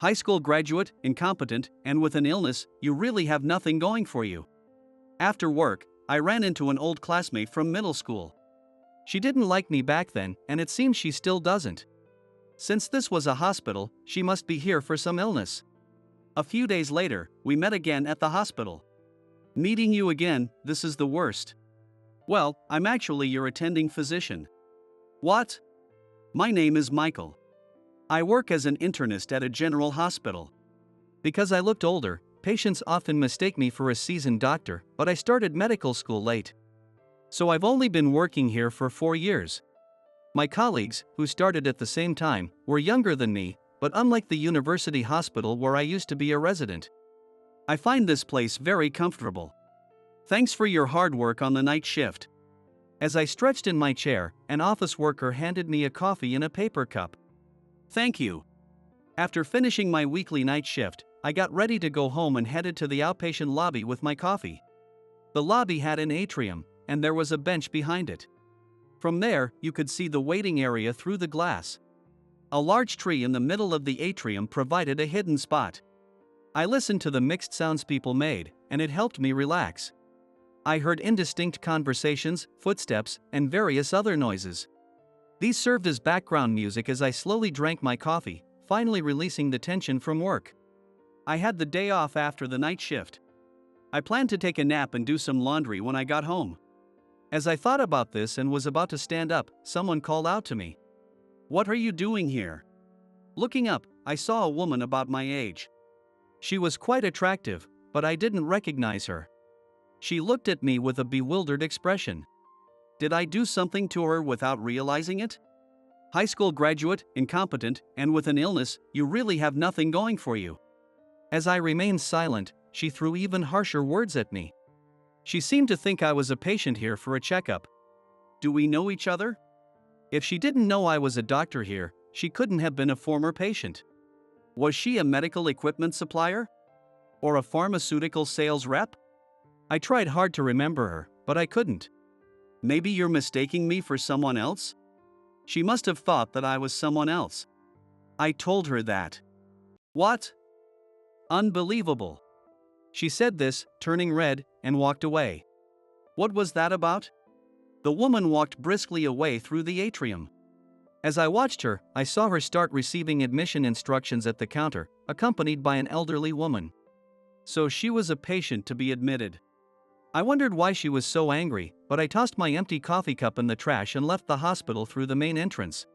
High school graduate, incompetent, and with an illness, you really have nothing going for you. After work, I ran into an old classmate from middle school. She didn't like me back then, and it seems she still doesn't. Since this was a hospital, she must be here for some illness. A few days later, we met again at the hospital. Meeting you again, this is the worst. Well, I'm actually your attending physician. What? My name is Michael. I work as an internist at a general hospital. Because I looked older, patients often mistake me for a seasoned doctor, but I started medical school late. So I've only been working here for 4 years. My colleagues, who started at the same time, were younger than me, but unlike the university hospital where I used to be a resident. I find this place very comfortable. Thanks for your hard work on the night shift. As I stretched in my chair, an office worker handed me a coffee in a paper cup. Thank you. After finishing my weekly night shift, I got ready to go home and headed to the outpatient lobby with my coffee. The lobby had an atrium, and there was a bench behind it. From there, you could see the waiting area through the glass. A large tree in the middle of the atrium provided a hidden spot. I listened to the mixed sounds people made, and it helped me relax. I heard indistinct conversations, footsteps, and various other noises. These served as background music as I slowly drank my coffee, finally releasing the tension from work. I had the day off after the night shift. I planned to take a nap and do some laundry when I got home. As I thought about this and was about to stand up, someone called out to me. "What are you doing here?" Looking up, I saw a woman about my age. She was quite attractive, but I didn't recognize her. She looked at me with a bewildered expression. Did I do something to her without realizing it? High school graduate, incompetent, and with an illness, you really have nothing going for you. As I remained silent, she threw even harsher words at me. She seemed to think I was a patient here for a checkup. Do we know each other? If she didn't know I was a doctor here, she couldn't have been a former patient. Was she a medical equipment supplier? Or a pharmaceutical sales rep? I tried hard to remember her, but I couldn't. Maybe you're mistaking me for someone else? She must have thought that I was someone else. I told her that. What? Unbelievable. She said this, turning red, and walked away. What was that about? The woman walked briskly away through the atrium. As I watched her, I saw her start receiving admission instructions at the counter, accompanied by an elderly woman. So she was a patient to be admitted. I wondered why she was so angry, but I tossed my empty coffee cup in the trash and left the hospital through the main entrance.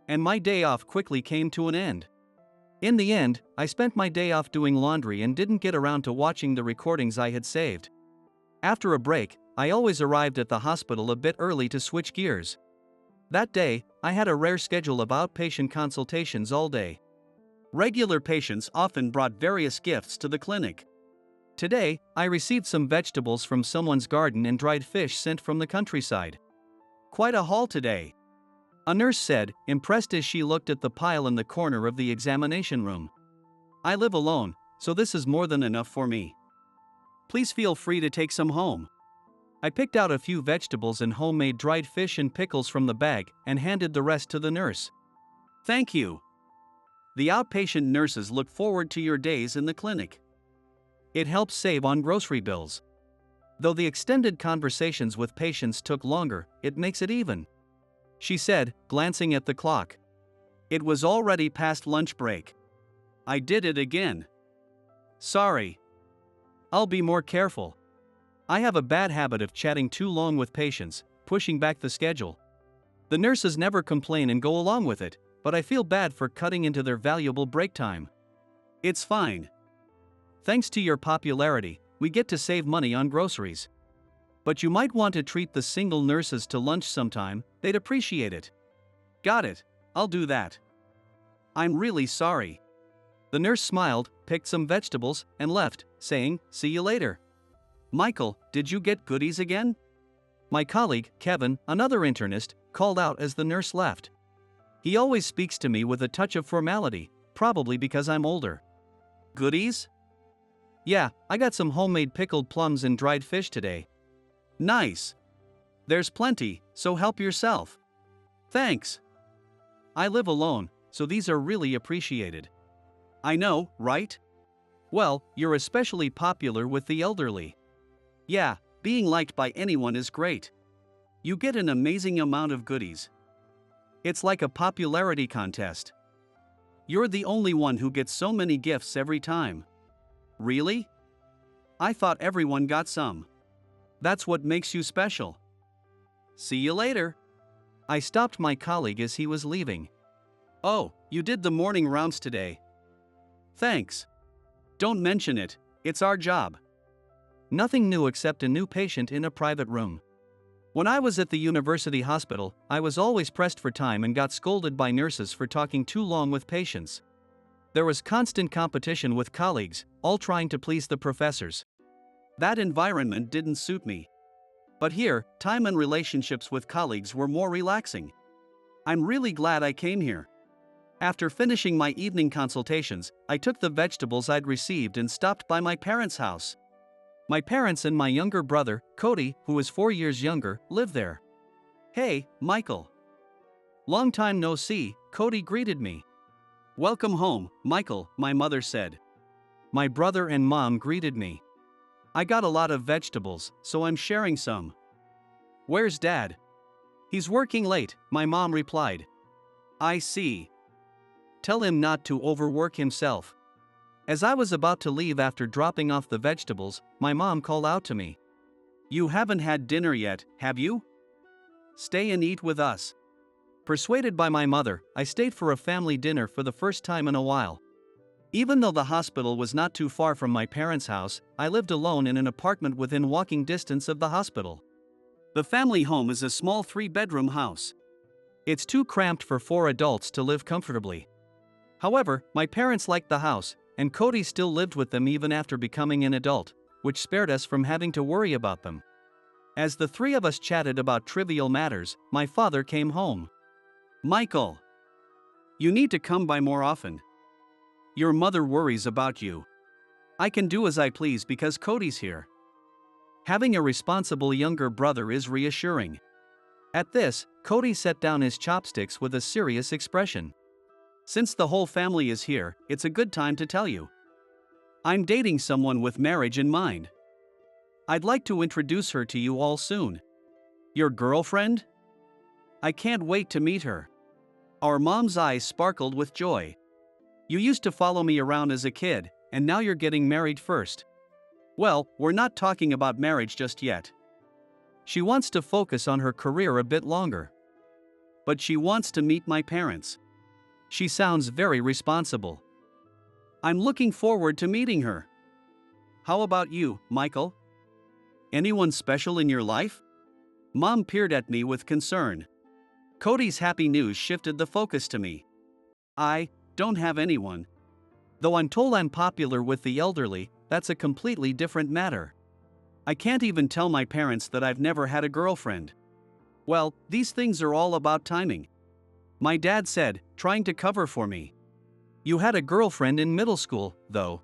And my day off quickly came to an end. In the end, I spent my day off doing laundry and didn't get around to watching the recordings I had saved. After a break, I always arrived at the hospital a bit early to switch gears. That day, I had a rare schedule of outpatient consultations all day. Regular patients often brought various gifts to the clinic. Today, I received some vegetables from someone's garden and dried fish sent from the countryside. Quite a haul today. A nurse said, impressed as she looked at the pile in the corner of the examination room. I live alone, so this is more than enough for me. Please feel free to take some home. I picked out a few vegetables and homemade dried fish and pickles from the bag and handed the rest to the nurse. Thank you. The outpatient nurses look forward to your days in the clinic. It helps save on grocery bills. Though the extended conversations with patients took longer, it makes it even. She said, glancing at the clock. It was already past lunch break. I did it again. Sorry. I'll be more careful. I have a bad habit of chatting too long with patients, pushing back the schedule. The nurses never complain and go along with it, but I feel bad for cutting into their valuable break time. It's fine. Thanks to your popularity, we get to save money on groceries. But you might want to treat the single nurses to lunch sometime, they'd appreciate it. Got it, I'll do that. I'm really sorry. The nurse smiled, picked some vegetables, and left, saying, see you later. Michael, did you get goodies again? My colleague, Kevin, another internist, called out as the nurse left. He always speaks to me with a touch of formality, probably because I'm older. Goodies? Yeah, I got some homemade pickled plums and dried fish today. Nice. There's plenty, so help yourself. Thanks. I live alone, so these are really appreciated. I know, right? Well, you're especially popular with the elderly. Yeah, being liked by anyone is great. You get an amazing amount of goodies. It's like a popularity contest. You're the only one who gets so many gifts every time. Really? I thought everyone got some. That's what makes you special. See you later. I stopped my colleague as he was leaving. Oh, you did the morning rounds today. Thanks. Don't mention it, it's our job. Nothing new except a new patient in a private room. When I was at the university hospital, I was always pressed for time and got scolded by nurses for talking too long with patients. There was constant competition with colleagues, all trying to please the professors. That environment didn't suit me. But here, time and relationships with colleagues were more relaxing. I'm really glad I came here. After finishing my evening consultations, I took the vegetables I'd received and stopped by my parents' house. My parents and my younger brother, Cody, who is 4 years younger, live there. Hey, Michael. Long time no see, Cody greeted me. Welcome home, Michael, my mother said. My brother and mom greeted me. I got a lot of vegetables, so I'm sharing some. Where's Dad? He's working late, my mom replied. I see. Tell him not to overwork himself. As I was about to leave after dropping off the vegetables, my mom called out to me. You haven't had dinner yet, have you? Stay and eat with us. Persuaded by my mother, I stayed for a family dinner for the first time in a while. Even though the hospital was not too far from my parents' house, I lived alone in an apartment within walking distance of the hospital. The family home is a small 3-bedroom house. It's too cramped for 4 adults to live comfortably. However, my parents liked the house, and Cody still lived with them even after becoming an adult, which spared us from having to worry about them. As the 3 of us chatted about trivial matters, my father came home. Michael, you need to come by more often. Your mother worries about you. I can do as I please because Cody's here. Having a responsible younger brother is reassuring. At this, Cody set down his chopsticks with a serious expression. Since the whole family is here, it's a good time to tell you. I'm dating someone with marriage in mind. I'd like to introduce her to you all soon. Your girlfriend? I can't wait to meet her. Our mom's eyes sparkled with joy. You used to follow me around as a kid, and now you're getting married first. Well, we're not talking about marriage just yet. She wants to focus on her career a bit longer. But she wants to meet my parents. She sounds very responsible. I'm looking forward to meeting her. How about you, Michael? Anyone special in your life? Mom peered at me with concern. Cody's happy news shifted the focus to me. I don't have anyone. Though I'm told I'm popular with the elderly, that's a completely different matter. I can't even tell my parents that I've never had a girlfriend. Well, these things are all about timing. My dad said, trying to cover for me. You had a girlfriend in middle school, though.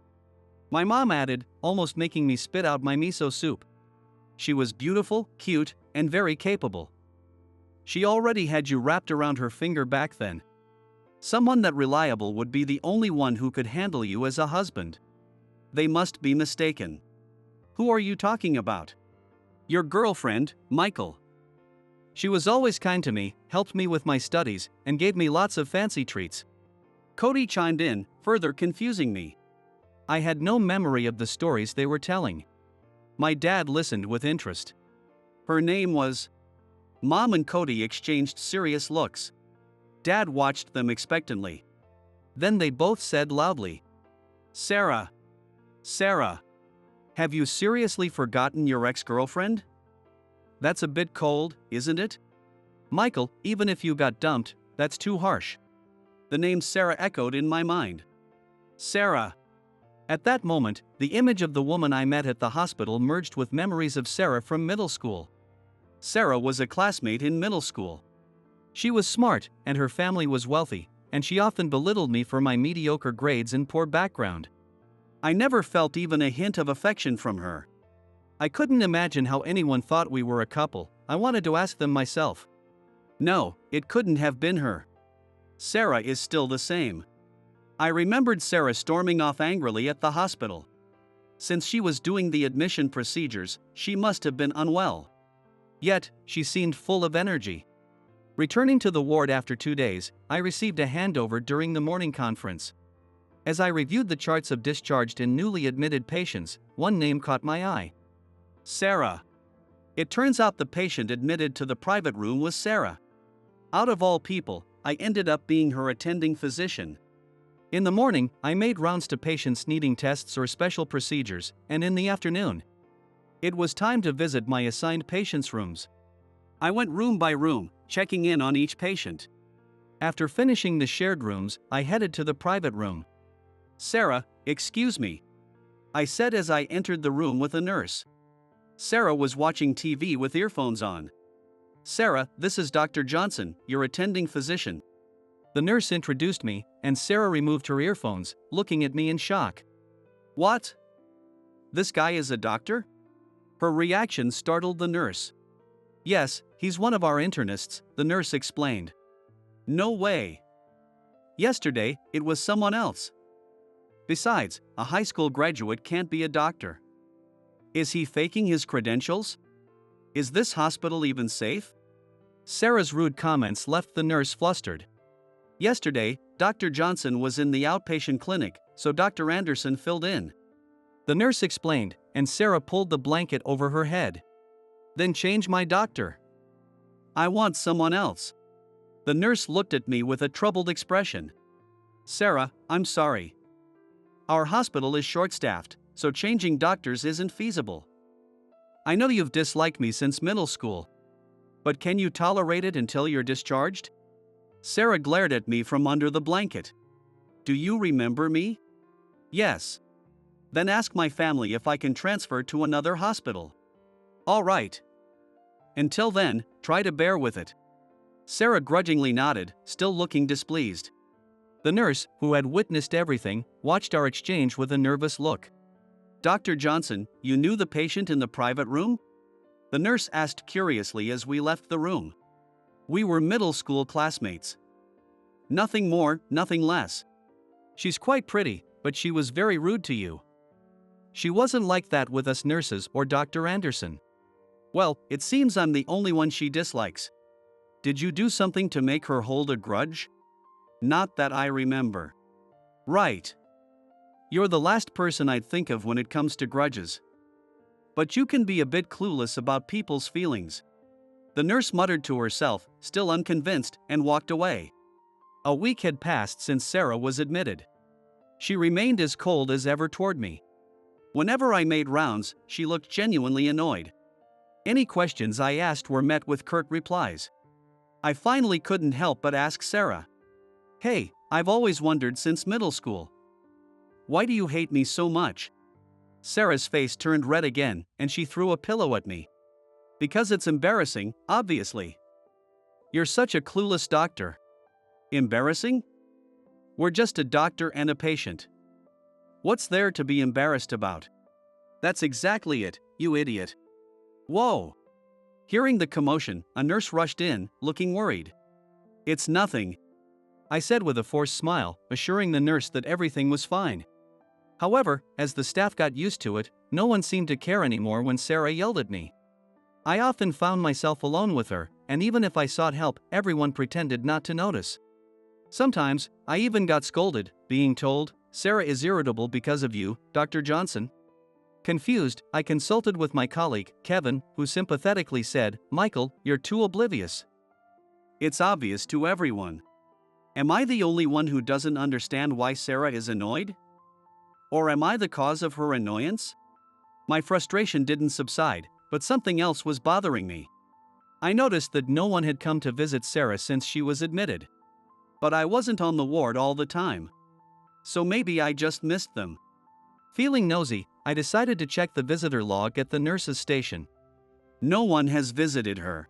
My mom added, almost making me spit out my miso soup. She was beautiful, cute, and very capable. She already had you wrapped around her finger back then. Someone that reliable would be the only one who could handle you as a husband. They must be mistaken. Who are you talking about? Your girlfriend, Michael. She was always kind to me, helped me with my studies, and gave me lots of fancy treats. Cody chimed in, further confusing me. I had no memory of the stories they were telling. My dad listened with interest. Her name was... Mom and Cody exchanged serious looks. Dad watched them expectantly. Then they both said loudly, Sarah. Sarah. Have you seriously forgotten your ex-girlfriend? That's a bit cold, isn't it? Michael, even if you got dumped, that's too harsh. The name Sarah echoed in my mind. Sarah. At that moment, the image of the woman I met at the hospital merged with memories of Sarah from middle school. Sarah was a classmate in middle school. She was smart, and her family was wealthy, and she often belittled me for my mediocre grades and poor background. I never felt even a hint of affection from her. I couldn't imagine how anyone thought we were a couple. I wanted to ask them myself. No, it couldn't have been her. Sarah is still the same. I remembered Sarah storming off angrily at the hospital. Since she was doing the admission procedures, she must have been unwell. Yet, she seemed full of energy. Returning to the ward after 2 days, I received a handover during the morning conference. As I reviewed the charts of discharged and newly admitted patients, one name caught my eye. Sarah. It turns out the patient admitted to the private room was Sarah. Out of all people, I ended up being her attending physician. In the morning, I made rounds to patients needing tests or special procedures, and in the afternoon, it was time to visit my assigned patients' rooms. I went room by room, checking in on each patient. After finishing the shared rooms, I headed to the private room. Sarah, excuse me, I said as I entered the room with a nurse. Sarah was watching TV with earphones on. Sarah, this is Dr. Johnson, your attending physician. The nurse introduced me, and Sarah removed her earphones, looking at me in shock. What? This guy is a doctor? Her reaction startled the nurse. Yes, he's one of our internists, the nurse explained. No way. Yesterday, it was someone else. Besides, a high school graduate can't be a doctor. Is he faking his credentials? Is this hospital even safe? Sarah's rude comments left the nurse flustered. Yesterday, Dr. Johnson was in the outpatient clinic, so Dr. Anderson filled in. The nurse explained, and Sarah pulled the blanket over her head. Then change my doctor. I want someone else. The nurse looked at me with a troubled expression. Sarah, I'm sorry. Our hospital is short-staffed, so changing doctors isn't feasible. I know you've disliked me since middle school. But can you tolerate it until you're discharged? Sarah glared at me from under the blanket. Do you remember me? Yes. Then ask my family if I can transfer to another hospital. All right. Until then, try to bear with it. Sarah grudgingly nodded, still looking displeased. The nurse, who had witnessed everything, watched our exchange with a nervous look. Dr. Johnson, you knew the patient in the private room? The nurse asked curiously as we left the room. We were middle school classmates. Nothing more, nothing less. She's quite pretty, but she was very rude to you. She wasn't like that with us nurses or Dr. Anderson. Well, it seems I'm the only one she dislikes. Did you do something to make her hold a grudge? Not that I remember. Right. You're the last person I'd think of when it comes to grudges. But you can be a bit clueless about people's feelings. The nurse muttered to herself, still unconvinced, and walked away. A week had passed since Sarah was admitted. She remained as cold as ever toward me. Whenever I made rounds, she looked genuinely annoyed. Any questions I asked were met with curt replies. I finally couldn't help but ask Sarah. Hey, I've always wondered since middle school. Why do you hate me so much? Sarah's face turned red again, and she threw a pillow at me. Because it's embarrassing, obviously. You're such a clueless doctor. Embarrassing? We're just a doctor and a patient. What's there to be embarrassed about? That's exactly it, you idiot. Whoa! Hearing the commotion, a nurse rushed in, looking worried. It's nothing, I said with a forced smile, assuring the nurse that everything was fine. However, as the staff got used to it, no one seemed to care anymore when Sarah yelled at me. I often found myself alone with her, and even if I sought help, everyone pretended not to notice. Sometimes, I even got scolded, being told, Sarah is irritable because of you, Dr. Johnson. Confused, I consulted with my colleague, Kevin, who sympathetically said, Michael, you're too oblivious. It's obvious to everyone. Am I the only one who doesn't understand why Sarah is annoyed? Or am I the cause of her annoyance? My frustration didn't subside, but something else was bothering me. I noticed that no one had come to visit Sarah since she was admitted. But I wasn't on the ward all the time. So maybe I just missed them. Feeling nosy, I decided to check the visitor log at the nurse's station. No one has visited her.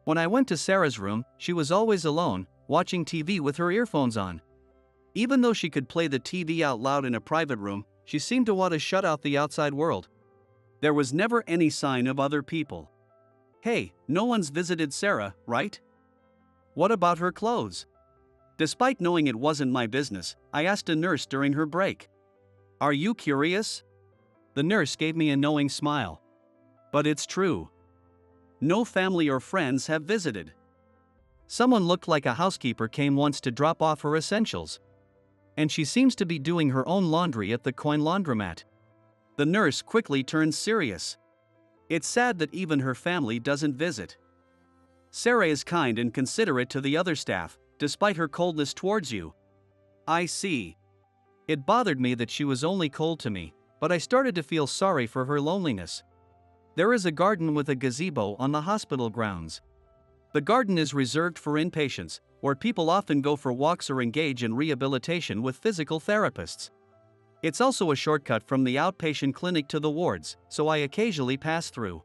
When I went to Sarah's room, she was always alone, watching TV with her earphones on. Even though she could play the TV out loud in a private room, she seemed to want to shut out the outside world. There was never any sign of other people. Hey, no one's visited Sarah, right? What about her clothes? Despite knowing it wasn't my business, I asked a nurse during her break. "Are you curious?" The nurse gave me a knowing smile. "But it's true. No family or friends have visited. Someone looked like a housekeeper came once to drop off her essentials. And she seems to be doing her own laundry at the coin laundromat." The nurse quickly turned serious. "It's sad that even her family doesn't visit. Sarah is kind and considerate to the other staff, despite her coldness towards you." "I see." It bothered me that she was only cold to me, but I started to feel sorry for her loneliness. There is a garden with a gazebo on the hospital grounds. The garden is reserved for inpatients, where people often go for walks or engage in rehabilitation with physical therapists. It's also a shortcut from the outpatient clinic to the wards, so I occasionally pass through.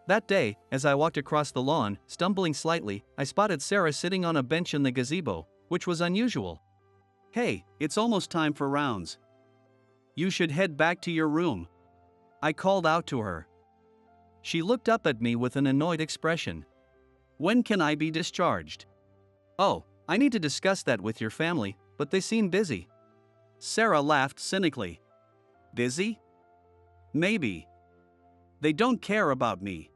That day, as I walked across the lawn, stumbling slightly, I spotted Sarah sitting on a bench in the gazebo, which was unusual. "Hey, it's almost time for rounds. You should head back to your room," I called out to her. She looked up at me with an annoyed expression. "When can I be discharged?" "Oh, I need to discuss that with your family, but they seem busy." Sarah laughed cynically. "Busy? Maybe. They don't care about me.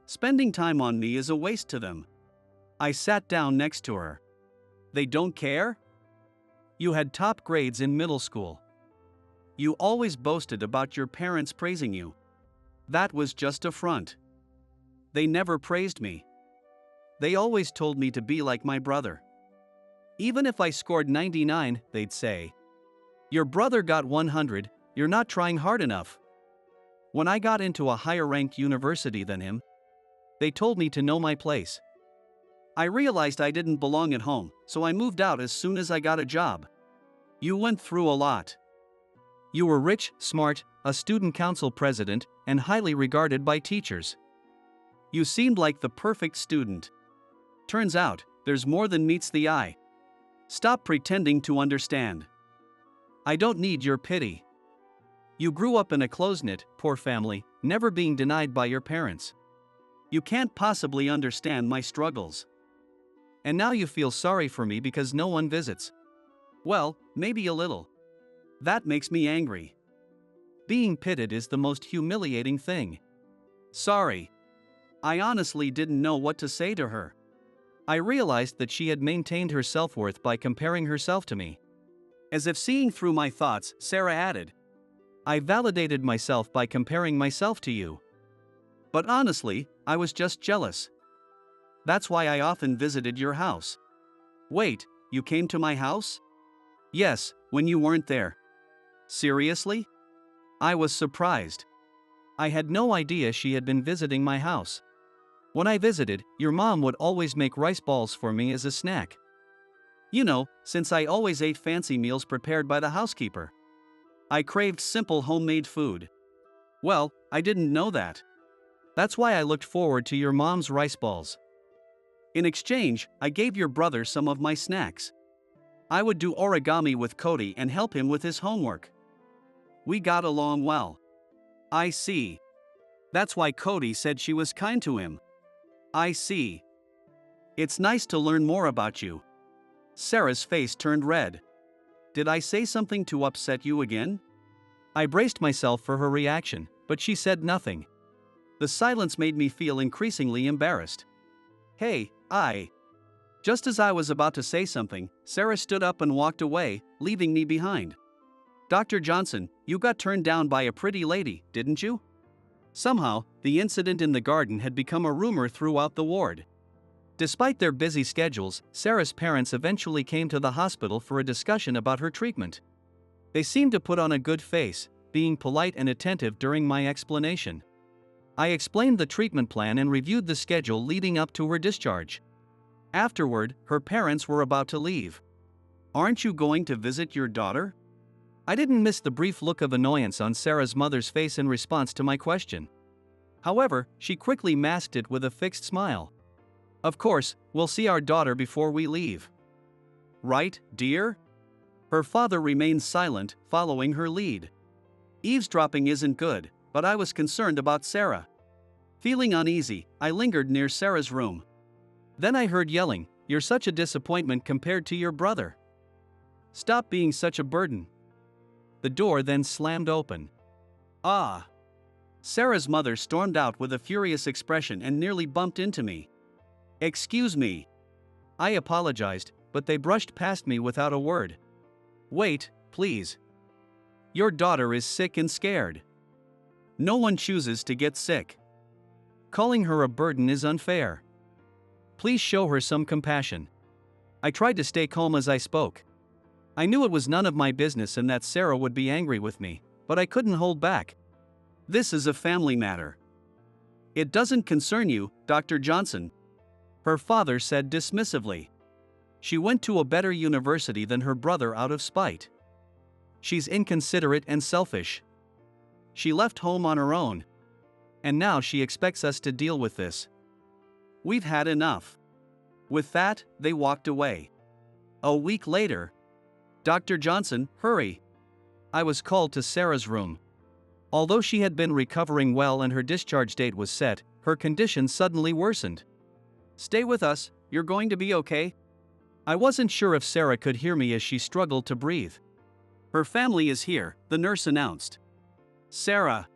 Spending time on me is a waste to them." I sat down next to her. "They don't care? You had top grades in middle school. You always boasted about your parents praising you. That was just a front. They never praised me. They always told me to be like my brother. Even if I scored 99, they'd say, 'Your brother got 100, you're not trying hard enough.' When I got into a higher-ranked university than him, they told me to know my place. I realized I didn't belong at home, so I moved out as soon as I got a job." "You went through a lot. You were rich, smart, a student council president, and highly regarded by teachers. You seemed like the perfect student. Turns out, there's more than meets the eye. Stop pretending to understand. I don't need your pity. You grew up in a close-knit, poor family, never being denied by your parents. You can't possibly understand my struggles. And now you feel sorry for me because no one visits. Well, maybe a little. That makes me angry. Being pitied is the most humiliating thing. Sorry. I honestly didn't know what to say to her. I realized that she had maintained her self-worth by comparing herself to me. As if seeing through my thoughts, Sarah added, "I validated myself by comparing myself to you. But honestly, I was just jealous. That's why I often visited your house." "Wait, you came to my house?" "Yes, when you weren't there." "Seriously?" I was surprised. I had no idea she had been visiting my house. When I visited, your mom would always make rice balls for me as a snack. You know, since I always ate fancy meals prepared by the housekeeper. I craved simple homemade food. Well, I didn't know that. That's why I looked forward to your mom's rice balls. In exchange, I gave your brother some of my snacks. I would do origami with Cody and help him with his homework. We got along well." "I see. That's why Cody said she was kind to him." "I see. It's nice to learn more about you." Sarah's face turned red. "Did I say something to upset you again?" I braced myself for her reaction, but she said nothing. The silence made me feel increasingly embarrassed. "Hey, Just as I was about to say something, Sarah stood up and walked away, leaving me behind. "Dr. Johnson, you got turned down by a pretty lady, didn't you?" Somehow, the incident in the garden had become a rumor throughout the ward. Despite their busy schedules, Sarah's parents eventually came to the hospital for a discussion about her treatment. They seemed to put on a good face, being polite and attentive during my explanation. I explained the treatment plan and reviewed the schedule leading up to her discharge. Afterward, her parents were about to leave. "Aren't you going to visit your daughter?" I didn't miss the brief look of annoyance on Sarah's mother's face in response to my question. However, she quickly masked it with a fixed smile. "Of course, we'll see our daughter before we leave." "Right, dear?" Her father remained silent, following her lead. Eavesdropping isn't good, but I was concerned about Sarah. Feeling uneasy, I lingered near Sarah's room. Then I heard yelling, you're such a disappointment compared to your brother. Stop being such a burden." The door then slammed open. "Ah!" Sarah's mother stormed out with a furious expression and nearly bumped into me. "Excuse me." I apologized, but they brushed past me without a word. "Wait, please. Your daughter is sick and scared. No one chooses to get sick. Calling her a burden is unfair. Please show her some compassion." I tried to stay calm as I spoke. I knew it was none of my business and that Sarah would be angry with me, but I couldn't hold back. "This is a family matter. It doesn't concern you, Dr. Johnson," her father said dismissively. "She went to a better university than her brother out of spite. She's inconsiderate and selfish. She left home on her own. And now she expects us to deal with this. We've had enough." With that, they walked away. A week later, "Dr. Johnson, hurry." I was called to Sarah's room. Although she had been recovering well and her discharge date was set, her condition suddenly worsened. "Stay with us, you're going to be okay." I wasn't sure if Sarah could hear me as she struggled to breathe. "Her family is here," the nurse announced. "Sarah."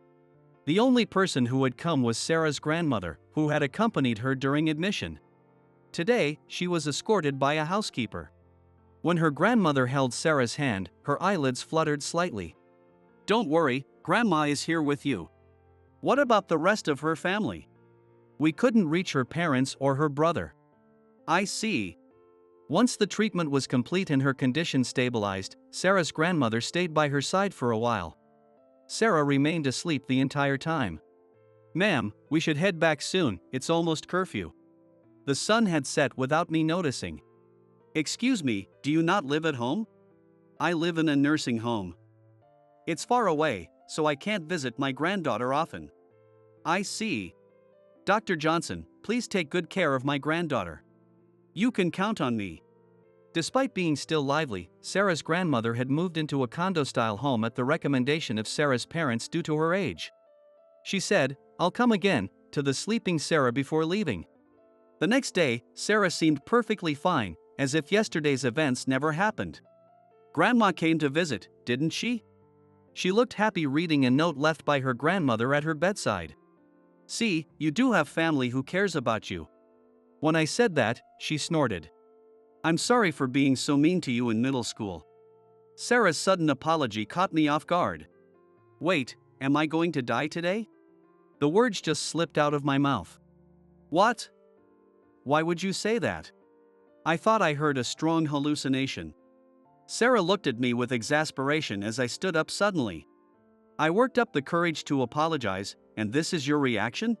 The only person who had come was Sarah's grandmother, who had accompanied her during admission. Today, she was escorted by a housekeeper. When her grandmother held Sarah's hand, her eyelids fluttered slightly. "Don't worry, Grandma is here with you." "What about the rest of her family?" "We couldn't reach her parents or her brother." "I see." Once the treatment was complete and her condition stabilized, Sarah's grandmother stayed by her side for a while. Sarah remained asleep the entire time. "Ma'am, we should head back soon, it's almost curfew." The sun had set without me noticing. "Excuse me, do you not live at home?" "I live in a nursing home. It's far away, so I can't visit my granddaughter often." "I see. Dr. Johnson, please take good care of my granddaughter." "You can count on me." Despite being still lively, Sarah's grandmother had moved into a condo-style home at the recommendation of Sarah's parents due to her age. She said, "I'll come again," to the sleeping Sarah before leaving. The next day, Sarah seemed perfectly fine, as if yesterday's events never happened. "Grandma came to visit, didn't she?" She looked happy reading a note left by her grandmother at her bedside. "See, you do have family who cares about you." When I said that, she snorted. "I'm sorry for being so mean to you in middle school." Sarah's sudden apology caught me off guard. "Wait, am I going to die today?" The words just slipped out of my mouth. "What? Why would you say that?" I thought I heard a strong hallucination. Sarah looked at me with exasperation as I stood up suddenly. I worked up the courage to apologize, and this is your reaction?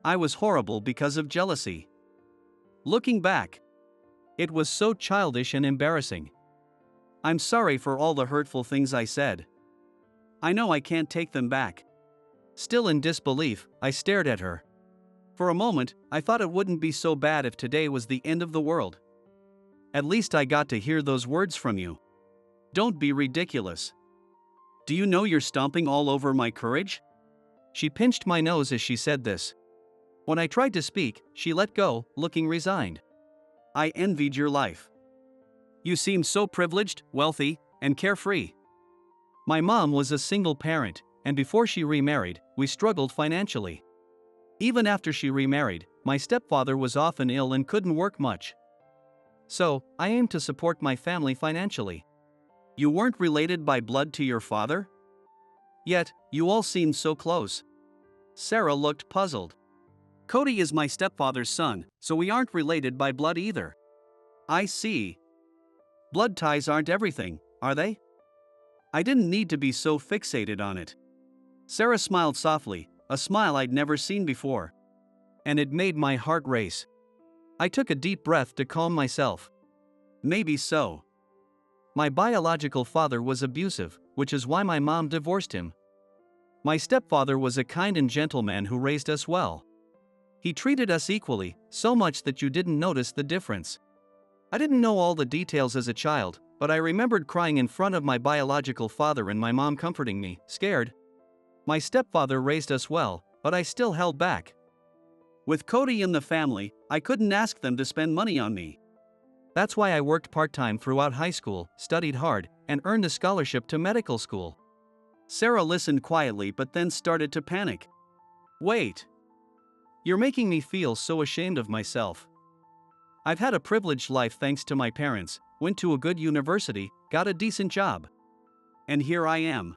I was horrible because of jealousy. Looking back, it was so childish and embarrassing. I'm sorry for all the hurtful things I said. I know I can't take them back. Still in disbelief, I stared at her. For a moment, I thought it wouldn't be so bad if today was the end of the world. At least I got to hear those words from you. Don't be ridiculous. Do you know you're stomping all over my courage? She pinched my nose as she said this. When I tried to speak, she let go, looking resigned. I envied your life. You seemed so privileged, wealthy, and carefree. My mom was a single parent, and before she remarried, we struggled financially. Even after she remarried, my stepfather was often ill and couldn't work much. So, I aimed to support my family financially. You weren't related by blood to your father? Yet, you all seemed so close. Sarah looked puzzled. Cody is my stepfather's son, so we aren't related by blood either. I see. Blood ties aren't everything, are they? I didn't need to be so fixated on it. Sarah smiled softly, a smile I'd never seen before. And it made my heart race. I took a deep breath to calm myself. Maybe so. My biological father was abusive, which is why my mom divorced him. My stepfather was a kind and gentle man who raised us well. He treated us equally, so much that you didn't notice the difference. I didn't know all the details as a child, but I remembered crying in front of my biological father and my mom comforting me, scared. My stepfather raised us well, but I still held back. With Cody in the family, I couldn't ask them to spend money on me. That's why I worked part-time throughout high school, studied hard, and earned a scholarship to medical school. Sarah listened quietly but then started to panic. Wait. You're making me feel so ashamed of myself. I've had a privileged life thanks to my parents, went to a good university, got a decent job. And here I am.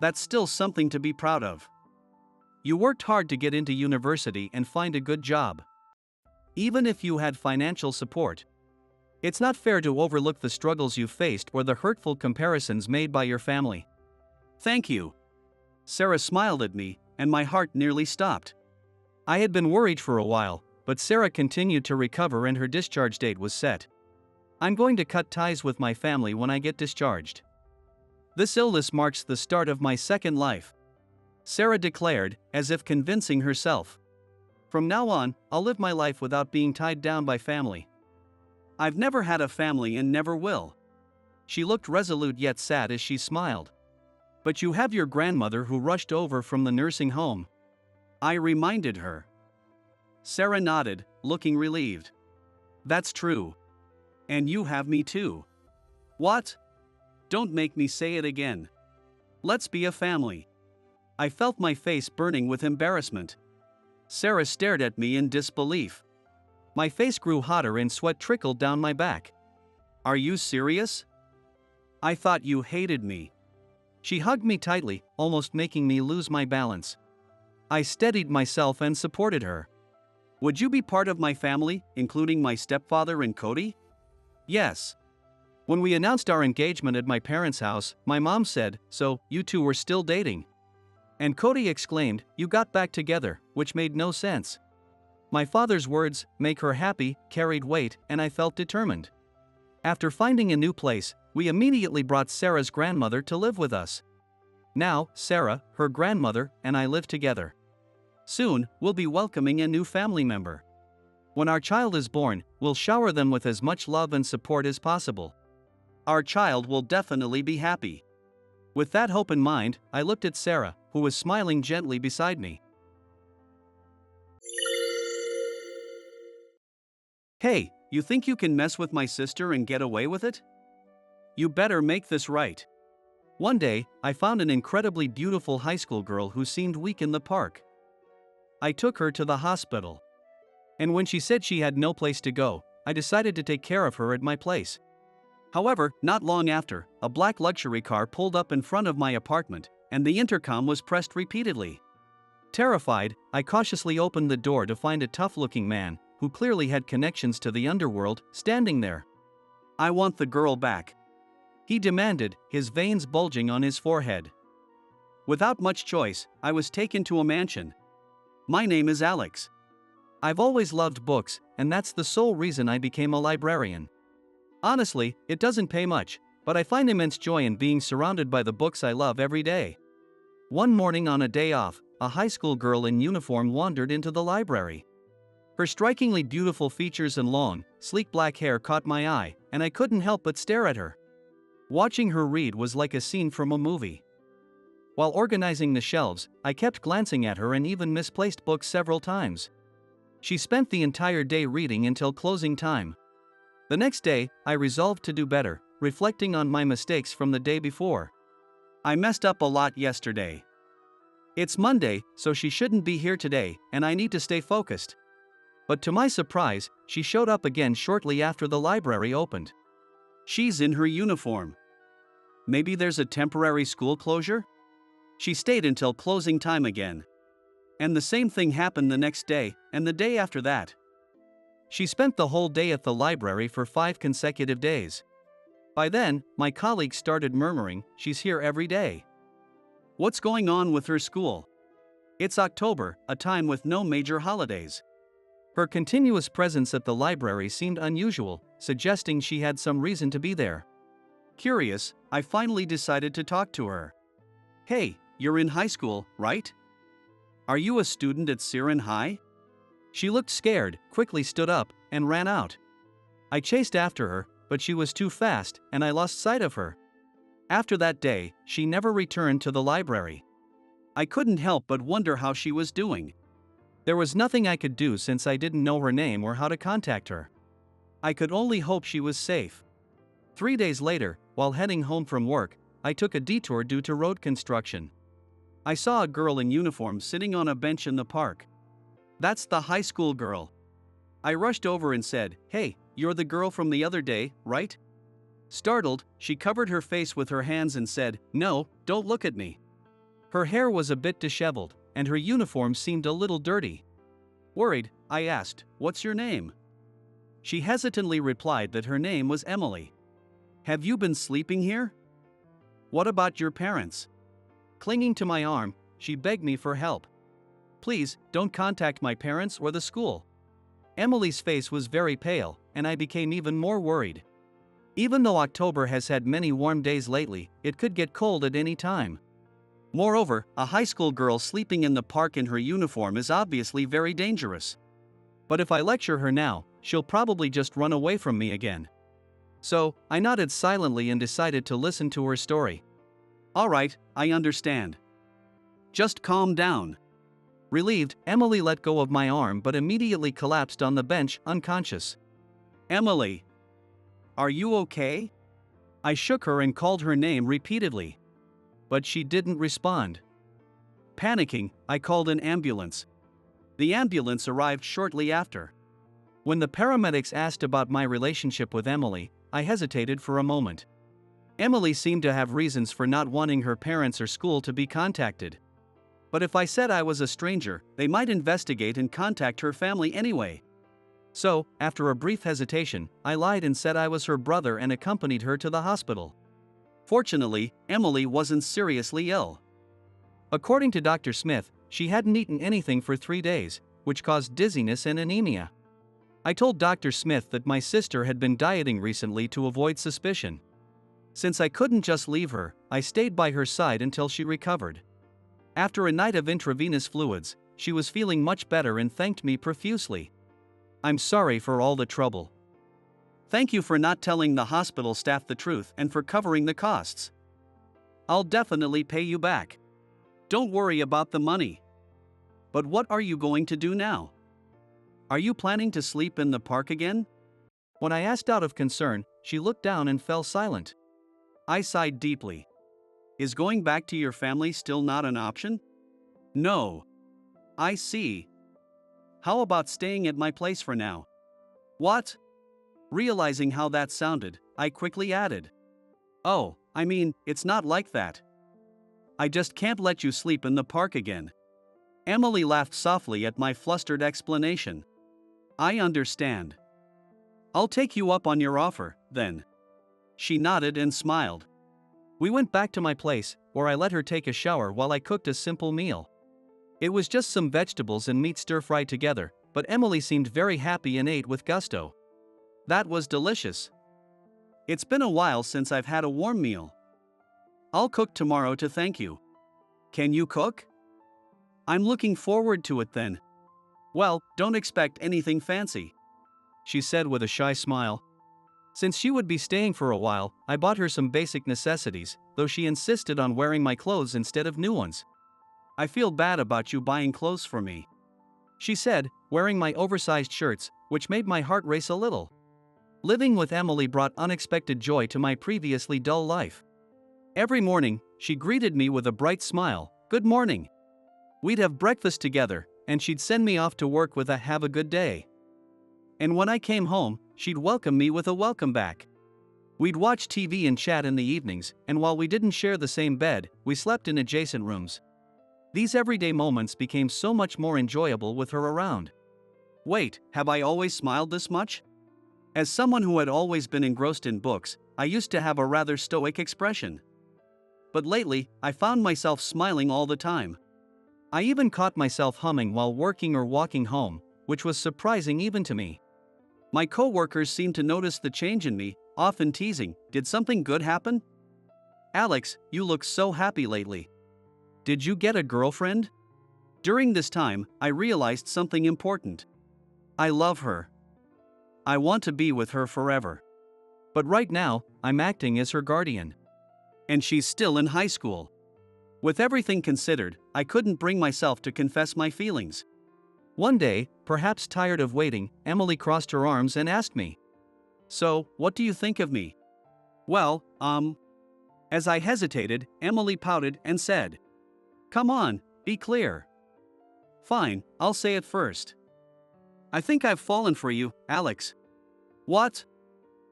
That's still something to be proud of. You worked hard to get into university and find a good job. Even if you had financial support. It's not fair to overlook the struggles you faced or the hurtful comparisons made by your family. Thank you. Sarah smiled at me, and my heart nearly stopped. I had been worried for a while, but Sarah continued to recover and her discharge date was set. I'm going to cut ties with my family when I get discharged. This illness marks the start of my second life. Sarah declared, as if convincing herself. From now on, I'll live my life without being tied down by family. I've never had a family and never will. She looked resolute yet sad as she smiled. But you have your grandmother who rushed over from the nursing home. I reminded her. Sarah nodded, looking relieved. That's true. And you have me too. What? Don't make me say it again. Let's be a family. I felt my face burning with embarrassment. Sarah stared at me in disbelief. My face grew hotter and sweat trickled down my back. Are you serious? I thought you hated me. She hugged me tightly, almost making me lose my balance. I steadied myself and supported her. Would you be part of my family, including my stepfather and Cody? Yes. When we announced our engagement at my parents' house, my mom said, "So, you two were still dating?" And Cody exclaimed, "You got back together," which made no sense. My father's words, "make her happy," carried weight, and I felt determined. After finding a new place, we immediately brought Sarah's grandmother to live with us. Now, Sarah, her grandmother, and I live together. Soon, we'll be welcoming a new family member. When our child is born, we'll shower them with as much love and support as possible. Our child will definitely be happy. With that hope in mind, I looked at Sarah, who was smiling gently beside me. Hey, you think you can mess with my sister and get away with it? You better make this right. One day, I found an incredibly beautiful high school girl who seemed weak in the park. I took her to the hospital. And when she said she had no place to go, I decided to take care of her at my place. However, not long after, a black luxury car pulled up in front of my apartment, and the intercom was pressed repeatedly. Terrified, I cautiously opened the door to find a tough-looking man, who clearly had connections to the underworld, standing there. I want the girl back. He demanded, his veins bulging on his forehead. Without much choice, I was taken to a mansion. My name is Alex. I've always loved books, and that's the sole reason I became a librarian. Honestly, it doesn't pay much, but I find immense joy in being surrounded by the books I love every day. One morning on a day off, a high school girl in uniform wandered into the library. Her strikingly beautiful features and long, sleek black hair caught my eye, and I couldn't help but stare at her. Watching her read was like a scene from a movie. While organizing the shelves, I kept glancing at her and even misplaced books several times. She spent the entire day reading until closing time. The next day, I resolved to do better, reflecting on my mistakes from the day before. I messed up a lot yesterday. It's Monday, so she shouldn't be here today, and I need to stay focused. But to my surprise, she showed up again shortly after the library opened. She's in her uniform. Maybe there's a temporary school closure? She stayed until closing time again. And the same thing happened the next day, and the day after that. She spent the whole day at the library for 5 consecutive days. By then, my colleagues started murmuring, "She's here every day." What's going on with her school? It's October, a time with no major holidays. Her continuous presence at the library seemed unusual, suggesting she had some reason to be there. Curious, I finally decided to talk to her. "Hey, you're in high school, right? Are you a student at Siren High?" She looked scared, quickly stood up, and ran out. I chased after her, but she was too fast, and I lost sight of her. After that day, she never returned to the library. I couldn't help but wonder how she was doing. There was nothing I could do since I didn't know her name or how to contact her. I could only hope she was safe. 3 days later, while heading home from work, I took a detour due to road construction. I saw a girl in uniform sitting on a bench in the park. That's the high school girl. I rushed over and said, "Hey, you're the girl from the other day, right?" Startled, she covered her face with her hands and said, "No, don't look at me." Her hair was a bit disheveled, and her uniform seemed a little dirty. Worried, I asked, "What's your name?" She hesitantly replied that her name was Emily. "Have you been sleeping here? What about your parents?" Clinging to my arm, she begged me for help. "Please, don't contact my parents or the school." Emily's face was very pale, and I became even more worried. Even though October has had many warm days lately, it could get cold at any time. Moreover, a high school girl sleeping in the park in her uniform is obviously very dangerous. But if I lecture her now, she'll probably just run away from me again. So, I nodded silently and decided to listen to her story. "All right, I understand. Just calm down." Relieved, Emily let go of my arm but immediately collapsed on the bench, unconscious. "Emily, are you okay?" I shook her and called her name repeatedly. But she didn't respond. Panicking, I called an ambulance. The ambulance arrived shortly after. When the paramedics asked about my relationship with Emily, I hesitated for a moment. Emily seemed to have reasons for not wanting her parents or school to be contacted. But if I said I was a stranger, they might investigate and contact her family anyway. So, after a brief hesitation, I lied and said I was her brother and accompanied her to the hospital. Fortunately, Emily wasn't seriously ill. According to Dr. Smith, she hadn't eaten anything for 3 days, which caused dizziness and anemia. I told Dr. Smith that my sister had been dieting recently to avoid suspicion. Since I couldn't just leave her, I stayed by her side until she recovered. After a night of intravenous fluids, she was feeling much better and thanked me profusely. "I'm sorry for all the trouble. Thank you for not telling the hospital staff the truth and for covering the costs. I'll definitely pay you back. Don't worry about the money. But what are you going to do now? Are you planning to sleep in the park again?" When I asked out of concern, she looked down and fell silent. I sighed deeply. "Is going back to your family still not an option?" "No." "I see. How about staying at my place for now?" "What?" Realizing how that sounded, I quickly added, "Oh, I mean, it's not like that. I just can't let you sleep in the park again." Emily laughed softly at my flustered explanation. "I understand. I'll take you up on your offer, then." She nodded and smiled. We went back to my place, where I let her take a shower while I cooked a simple meal. It was just some vegetables and meat stir-fried together, but Emily seemed very happy and ate with gusto. That was delicious. It's been a while since I've had a warm meal. I'll cook tomorrow to thank you. Can you cook? I'm looking forward to it then. Well, don't expect anything fancy, she said with a shy smile. Since she would be staying for a while, I bought her some basic necessities, though she insisted on wearing my clothes instead of new ones. "I feel bad about you buying clothes for me," she said, wearing my oversized shirts, which made my heart race a little. Living with Emily brought unexpected joy to my previously dull life. Every morning, she greeted me with a bright smile, "Good morning." We'd have breakfast together, and she'd send me off to work with a "have a good day." And when I came home, she'd welcome me with a welcome back. We'd watch TV and chat in the evenings, and while we didn't share the same bed, we slept in adjacent rooms. These everyday moments became so much more enjoyable with her around. Wait, have I always smiled this much? As someone who had always been engrossed in books, I used to have a rather stoic expression. But lately, I found myself smiling all the time. I even caught myself humming while working or walking home, which was surprising even to me. My co-workers seemed to notice the change in me, often teasing, "Did something good happen? Alex, you look so happy lately. Did you get a girlfriend?" During this time, I realized something important. I love her. I want to be with her forever. But right now, I'm acting as her guardian. And she's still in high school. With everything considered, I couldn't bring myself to confess my feelings. One day, perhaps tired of waiting, Emily crossed her arms and asked me, "So, what do you think of me?" Well, As I hesitated, Emily pouted and said, "Come on, be clear." "Fine, I'll say it first. I think I've fallen for you, Alex." "What?"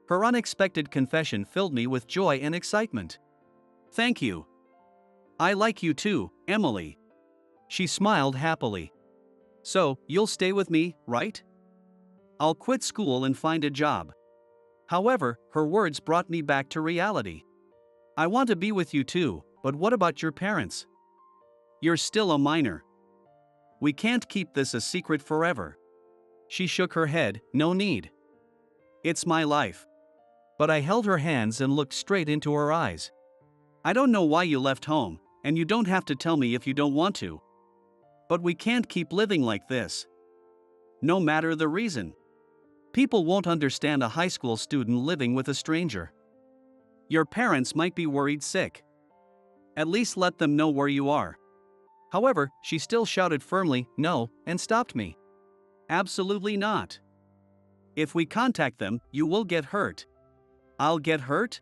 Her unexpected confession filled me with joy and excitement. "Thank you. I like you too, Emily." She smiled happily. "So, you'll stay with me, right?" "I'll quit school and find a job." However, her words brought me back to reality. "I want to be with you too, but what about your parents? You're still a minor. We can't keep this a secret forever." She shook her head, "No need. It's my life." But I held her hands and looked straight into her eyes. "I don't know why you left home, and you don't have to tell me if you don't want to. But we can't keep living like this. No matter the reason. People won't understand a high school student living with a stranger. Your parents might be worried sick. At least let them know where you are." However, she still shouted firmly, "No," and stopped me. "Absolutely not. If we contact them, you will get hurt." "I'll get hurt?"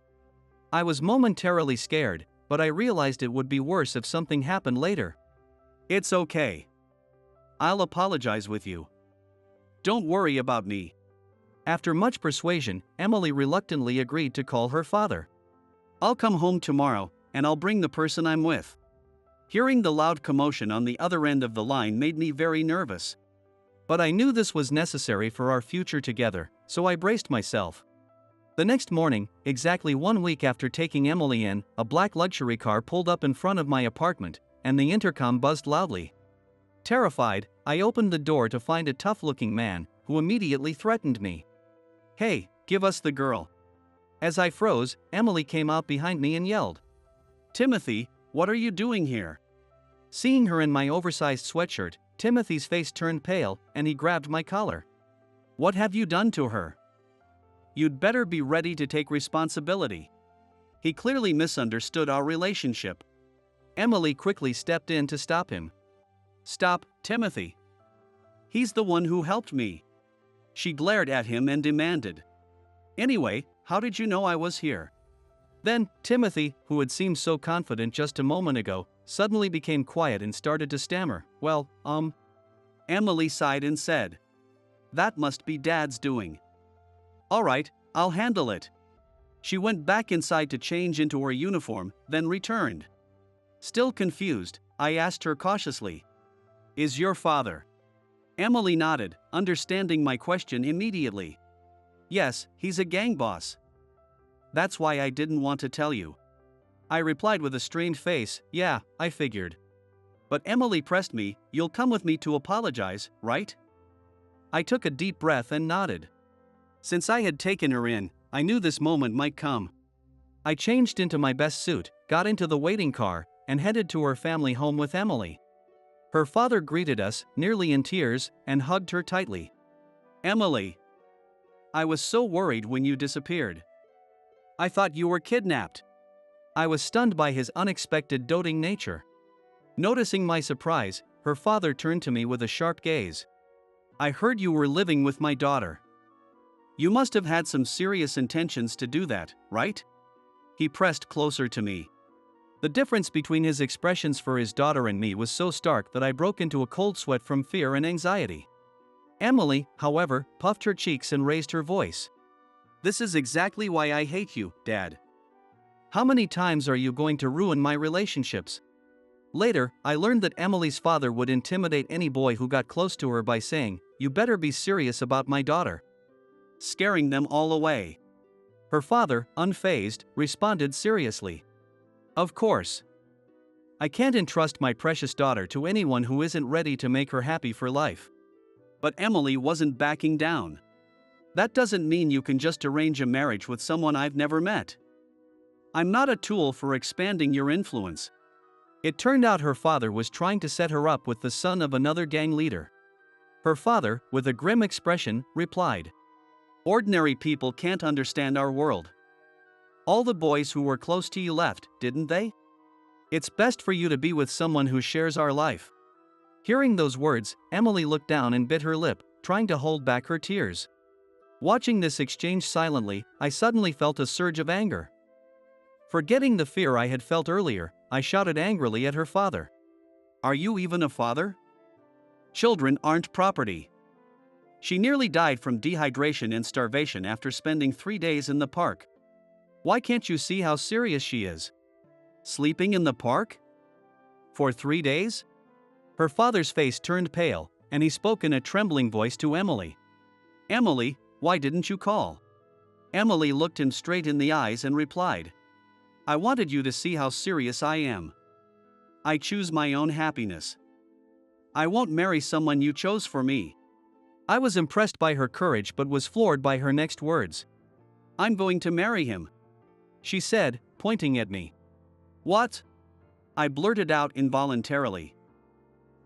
I was momentarily scared, but I realized it would be worse if something happened later. "It's okay. I'll apologize with you. Don't worry about me." After much persuasion, Emily reluctantly agreed to call her father. "I'll come home tomorrow, and I'll bring the person I'm with." Hearing the loud commotion on the other end of the line made me very nervous. But I knew this was necessary for our future together, so I braced myself. The next morning, exactly 1 week after taking Emily in, a black luxury car pulled up in front of my apartment, and the intercom buzzed loudly. Terrified, I opened the door to find a tough-looking man, who immediately threatened me. "Hey, give us the girl." As I froze, Emily came out behind me and yelled, "Timothy, what are you doing here?" Seeing her in my oversized sweatshirt, Timothy's face turned pale, and he grabbed my collar. "What have you done to her? You'd better be ready to take responsibility." He clearly misunderstood our relationship. Emily quickly stepped in to stop him. "Stop, Timothy. He's the one who helped me." She glared at him and demanded, "Anyway, how did you know I was here?" Then, Timothy, who had seemed so confident just a moment ago, suddenly became quiet and started to stammer. Emily sighed and said, "That must be Dad's doing." "All right, I'll handle it." She went back inside to change into her uniform, then returned. Still confused, I asked her cautiously, "Is your father?" Emily nodded, understanding my question immediately. "Yes, he's a gang boss." "That's why I didn't want to tell you." I replied with a strained face, "Yeah, I figured." But Emily pressed me, "You'll come with me to apologize, right?" I took a deep breath and nodded. Since I had taken her in, I knew this moment might come. I changed into my best suit, got into the waiting car, and headed to her family home with Emily. Her father greeted us, nearly in tears, and hugged her tightly. "Emily, I was so worried when you disappeared. I thought you were kidnapped." I was stunned by his unexpected doting nature. Noticing my surprise, her father turned to me with a sharp gaze. "I heard you were living with my daughter. You must have had some serious intentions to do that, right?" He pressed closer to me. The difference between his expressions for his daughter and me was so stark that I broke into a cold sweat from fear and anxiety. Emily, however, puffed her cheeks and raised her voice. "This is exactly why I hate you, Dad. How many times are you going to ruin my relationships?" Later, I learned that Emily's father would intimidate any boy who got close to her by saying, "You better be serious about my daughter," scaring them all away. Her father, unfazed, responded seriously, "Of course. I can't entrust my precious daughter to anyone who isn't ready to make her happy for life." But Emily wasn't backing down. "That doesn't mean you can just arrange a marriage with someone I've never met. I'm not a tool for expanding your influence." It turned out her father was trying to set her up with the son of another gang leader. Her father, with a grim expression, replied, "Ordinary people can't understand our world. All the boys who were close to you left, didn't they? It's best for you to be with someone who shares our life." Hearing those words, Emily looked down and bit her lip, trying to hold back her tears. Watching this exchange silently, I suddenly felt a surge of anger. Forgetting the fear I had felt earlier, I shouted angrily at her father. "Are you even a father? Children aren't property." She nearly died from dehydration and starvation after spending 3 days in the park. Why can't you see how serious she is? Sleeping in the park? For 3 days? Her father's face turned pale, and he spoke in a trembling voice to Emily. "Emily, why didn't you call?" Emily looked him straight in the eyes and replied, "I wanted you to see how serious I am. I choose my own happiness. I won't marry someone you chose for me." I was impressed by her courage but was floored by her next words. "I'm going to marry him," she said, pointing at me. "What?" I blurted out involuntarily.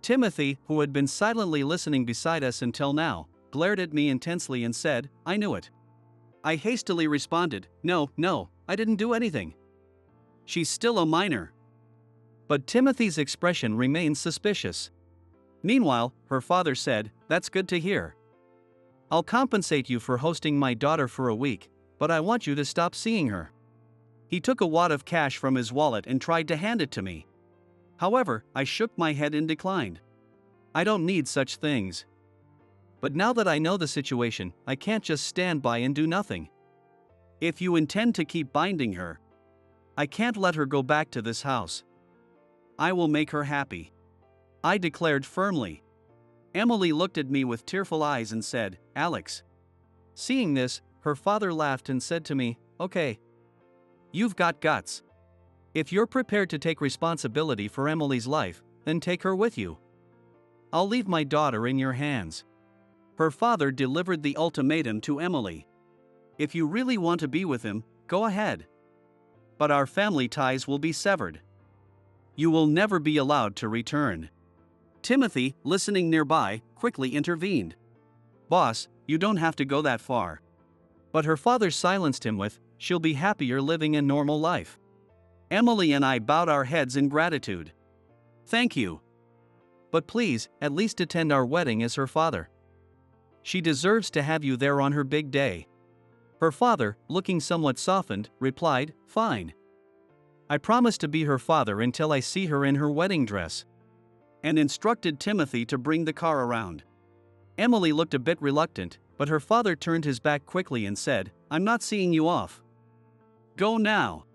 Timothy, who had been silently listening beside us until now, glared at me intensely and said, "I knew it." I hastily responded, No, I didn't do anything. She's still a minor." But Timothy's expression remained suspicious. Meanwhile, her father said, "That's good to hear. I'll compensate you for hosting my daughter for a week, but I want you to stop seeing her." He took a wad of cash from his wallet and tried to hand it to me. However, I shook my head and declined. I don't need such things. But now that I know the situation, I can't just stand by and do nothing. If you intend to keep binding her, I can't let her go back to this house. I will make her happy," I declared firmly. Emily looked at me with tearful eyes and said, "Alex." Seeing this, her father laughed and said to me, "Okay. You've got guts. If you're prepared to take responsibility for Emily's life, then take her with you. I'll leave my daughter in your hands." Her father delivered the ultimatum to Emily. "If you really want to be with him, go ahead. But our family ties will be severed. You will never be allowed to return." Timothy, listening nearby, quickly intervened. "Boss, you don't have to go that far." But her father silenced him with, "She'll be happier living a normal life." Emily and I bowed our heads in gratitude. "Thank you. But please, at least attend our wedding as her father. She deserves to have you there on her big day." Her father, looking somewhat softened, replied, "Fine. I promise to be her father until I see her in her wedding dress," and instructed Timothy to bring the car around. Emily looked a bit reluctant, but her father turned his back quickly and said, "I'm not seeing you off. Go now,"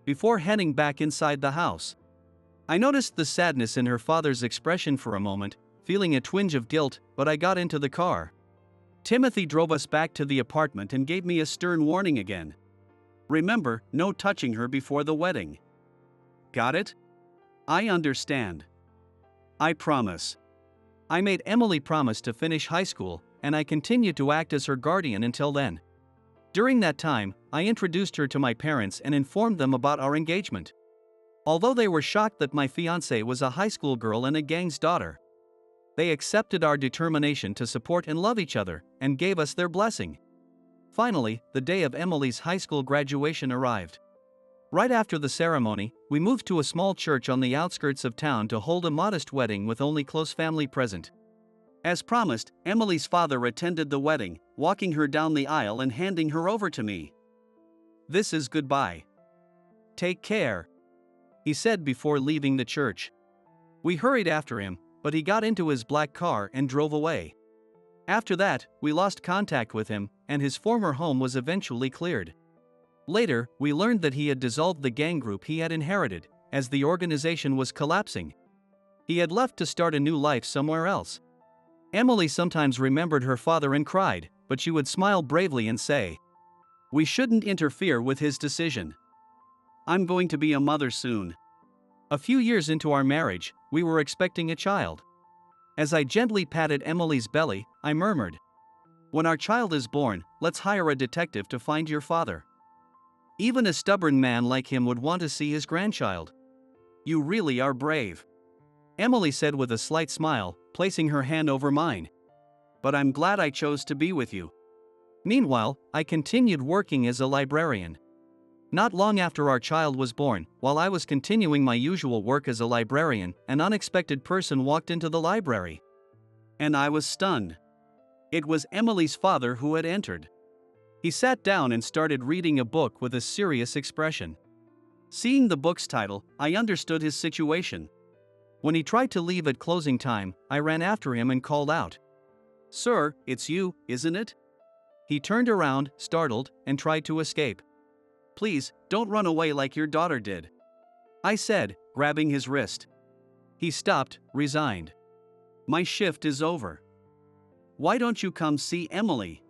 before heading back inside the house. I noticed the sadness in her father's expression for a moment, feeling a twinge of guilt, but I got into the car. Timothy drove us back to the apartment and gave me a stern warning again. "Remember, no touching her before the wedding. Got it?" "I understand. I promise." I made Emily promise to finish high school, and I continued to act as her guardian until then. During that time, I introduced her to my parents and informed them about our engagement. Although they were shocked that my fiancée was a high school girl and a gang's daughter, they accepted our determination to support and love each other, and gave us their blessing. Finally, the day of Emily's high school graduation arrived. Right after the ceremony, we moved to a small church on the outskirts of town to hold a modest wedding with only close family present. As promised, Emily's father attended the wedding, walking her down the aisle and handing her over to me. "This is goodbye. Take care," he said before leaving the church. We hurried after him, but he got into his black car and drove away. After that, we lost contact with him, and his former home was eventually cleared. Later, we learned that he had dissolved the gang group he had inherited, as the organization was collapsing. He had left to start a new life somewhere else. Emily sometimes remembered her father and cried, but she would smile bravely and say, "We shouldn't interfere with his decision. I'm going to be a mother soon." A few years into our marriage, we were expecting a child. As I gently patted Emily's belly, I murmured, "When our child is born, let's hire a detective to find your father. Even a stubborn man like him would want to see his grandchild. You really are brave," Emily said with a slight smile, placing her hand over mine. "But I'm glad I chose to be with you." Meanwhile, I continued working as a librarian. Not long after our child was born, while I was continuing my usual work as a librarian, an unexpected person walked into the library. And I was stunned. It was Emily's father who had entered. He sat down and started reading a book with a serious expression. Seeing the book's title, I understood his situation. When he tried to leave at closing time, I ran after him and called out, "Sir, it's you, isn't it?" He turned around, startled, and tried to escape. "Please, don't run away like your daughter did," I said, grabbing his wrist. He stopped, resigned. "My shift is over. Why don't you come see Emily?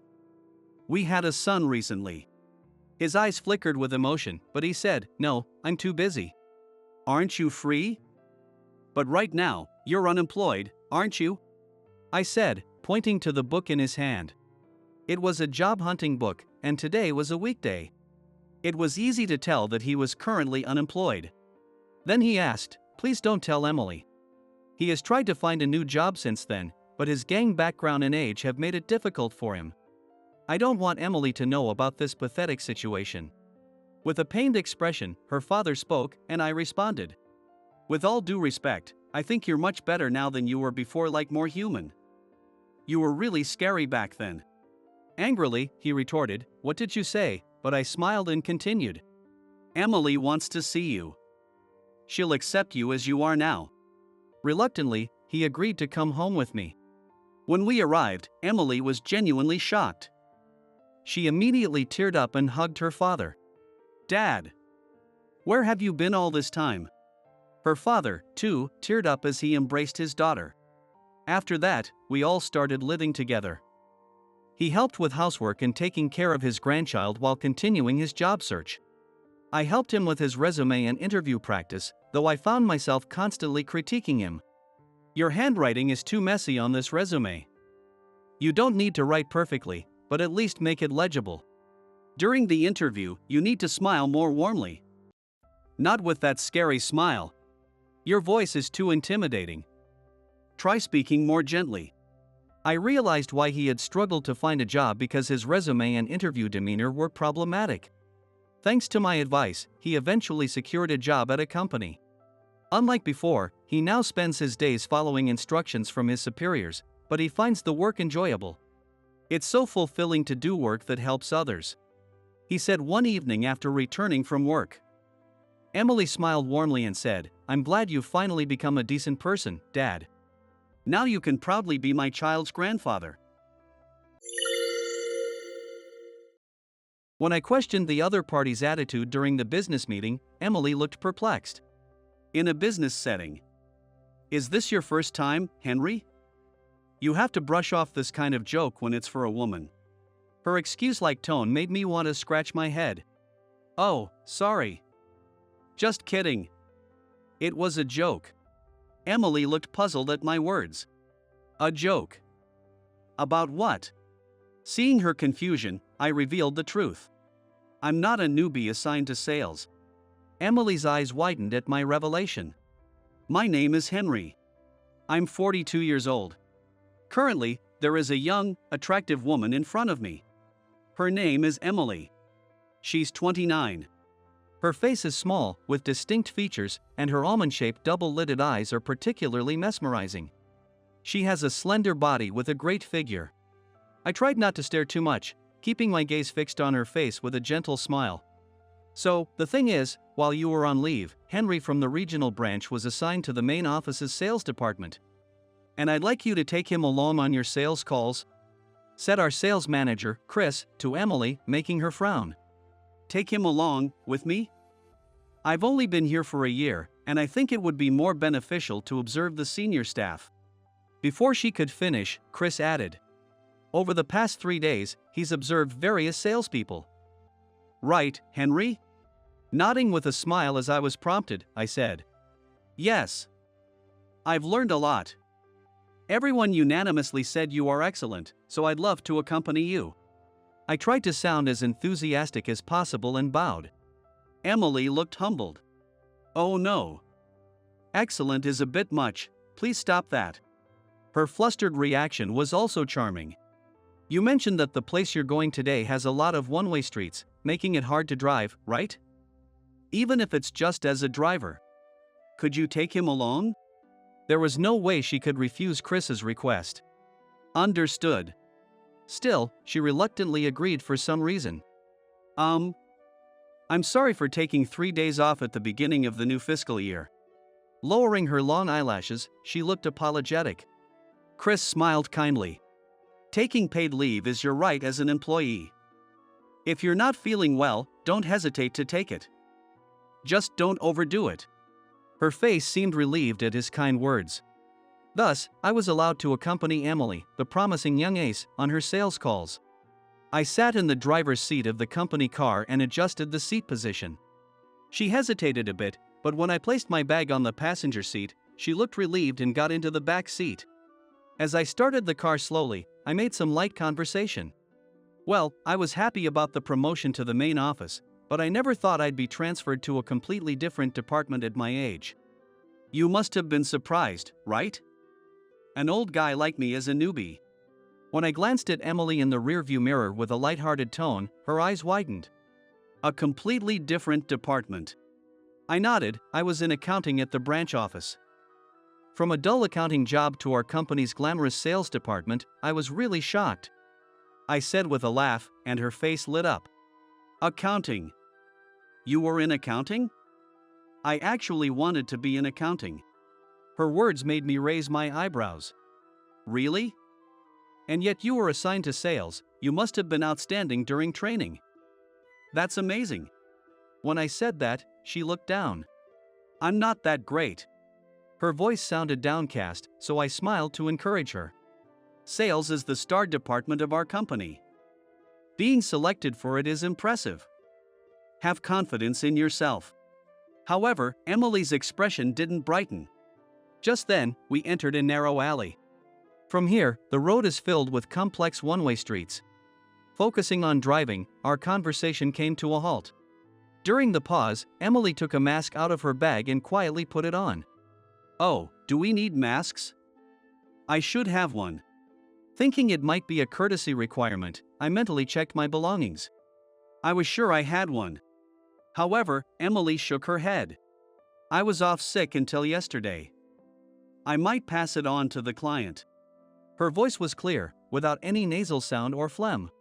We had a son recently." His eyes flickered with emotion, but he said, "No, I'm too busy." "Aren't you free?" "But right now, you're unemployed, aren't you?" I said, pointing to the book in his hand. It was a job hunting book, and today was a weekday. It was easy to tell that he was currently unemployed. Then he asked, "Please don't tell Emily." He has tried to find a new job since then, but his gang background and age have made it difficult for him. I don't want Emily to know about this pathetic situation. With a pained expression, her father spoke, and I responded, "With all due respect, I think you're much better now than you were before, like more human. You were really scary back then." Angrily, he retorted, "What did you say?" But I smiled and continued, "Emily wants to see you. She'll accept you as you are now." Reluctantly, he agreed to come home with me. When we arrived, Emily was genuinely shocked. She immediately teared up and hugged her father. "Dad, where have you been all this time?" Her father, too, teared up as he embraced his daughter. After that, we all started living together. He helped with housework and taking care of his grandchild while continuing his job search. I helped him with his resume and interview practice, though I found myself constantly critiquing him. "Your handwriting is too messy on this resume. You don't need to write perfectly, but at least make it legible. During the interview, you need to smile more warmly. Not with that scary smile. Your voice is too intimidating. Try speaking more gently." I realized why he had struggled to find a job, because his resume and interview demeanor were problematic. Thanks to my advice, he eventually secured a job at a company. Unlike before, he now spends his days following instructions from his superiors, but he finds the work enjoyable. "It's so fulfilling to do work that helps others," he said one evening after returning from work. Emily smiled warmly and said, "I'm glad you've finally become a decent person, Dad. Now you can proudly be my child's grandfather." When I questioned the other party's attitude during the business meeting, Emily looked perplexed. "In a business setting. Is this your first time, Henry? You have to brush off this kind of joke when it's for a woman." Her excuse-like tone made me want to scratch my head. "Oh, sorry. Just kidding. It was a joke." Emily looked puzzled at my words. "A joke? About what?" Seeing her confusion, I revealed the truth. "I'm not a newbie assigned to sales." Emily's eyes widened at my revelation. "My name is Henry. I'm 42 years old. Currently, there is a young, attractive woman in front of me. Her name is Emily. She's 29. Her face is small, with distinct features, and her almond-shaped double-lidded eyes are particularly mesmerizing. She has a slender body with a great figure." I tried not to stare too much, keeping my gaze fixed on her face with a gentle smile. "So, the thing is, while you were on leave, Henry from the regional branch was assigned to the main office's sales department. And I'd like you to take him along on your sales calls," said our sales manager, Chris, to Emily, making her frown. "Take him along with me? I've only been here for a year, and I think it would be more beneficial to observe the senior staff." Before she could finish, Chris added, "Over the past 3 days, he's observed various salespeople." "Right, Henry?" Nodding with a smile as I was prompted, I said, "Yes. I've learned a lot. Everyone unanimously said you are excellent, so I'd love to accompany you." I tried to sound as enthusiastic as possible and bowed. Emily looked humbled. "Oh no. Excellent is a bit much, please stop that." Her flustered reaction was also charming. "You mentioned that the place you're going today has a lot of one-way streets, making it hard to drive, right?" even if it's just as a driver. Could you take him along? There was no way she could refuse Chris's request. Understood. Still, she reluctantly agreed for some reason. I'm sorry for taking 3 days off at the beginning of the new fiscal year. Lowering her long eyelashes, she looked apologetic. Chris smiled kindly. Taking paid leave is your right as an employee. If you're not feeling well, don't hesitate to take it. Just don't overdo it. Her face seemed relieved at his kind words. Thus, I was allowed to accompany Emily, the promising young ace, on her sales calls. I sat in the driver's seat of the company car and adjusted the seat position. She hesitated a bit, but when I placed my bag on the passenger seat, she looked relieved and got into the back seat. As I started the car slowly, I made some light conversation. Well, I was happy about the promotion to the main office, but I never thought I'd be transferred to a completely different department at my age. You must have been surprised, right? An old guy like me as a newbie. When I glanced at Emily in the rearview mirror with a light-hearted tone, her eyes widened. A completely different department. I nodded. I was in accounting at the branch office. From a dull accounting job to our company's glamorous sales department, I was really shocked. I said with a laugh, and her face lit up. Accounting. You were in accounting? I actually wanted to be in accounting. Her words made me raise my eyebrows. Really? And yet you were assigned to sales. You must have been outstanding during training. That's amazing. When I said that, she looked down. I'm not that great. Her voice sounded downcast, so I smiled to encourage her. Sales is the star department of our company. Being selected for it is impressive. Have confidence in yourself. However, Emily's expression didn't brighten. Just then, we entered a narrow alley. From here, the road is filled with complex one-way streets. Focusing on driving, our conversation came to a halt. During the pause, Emily took a mask out of her bag and quietly put it on. Oh, do we need masks? I should have one. Thinking it might be a courtesy requirement, I mentally checked my belongings. I was sure I had one. However, Emily shook her head. I was off sick until yesterday. I might pass it on to the client. Her voice was clear, without any nasal sound or phlegm.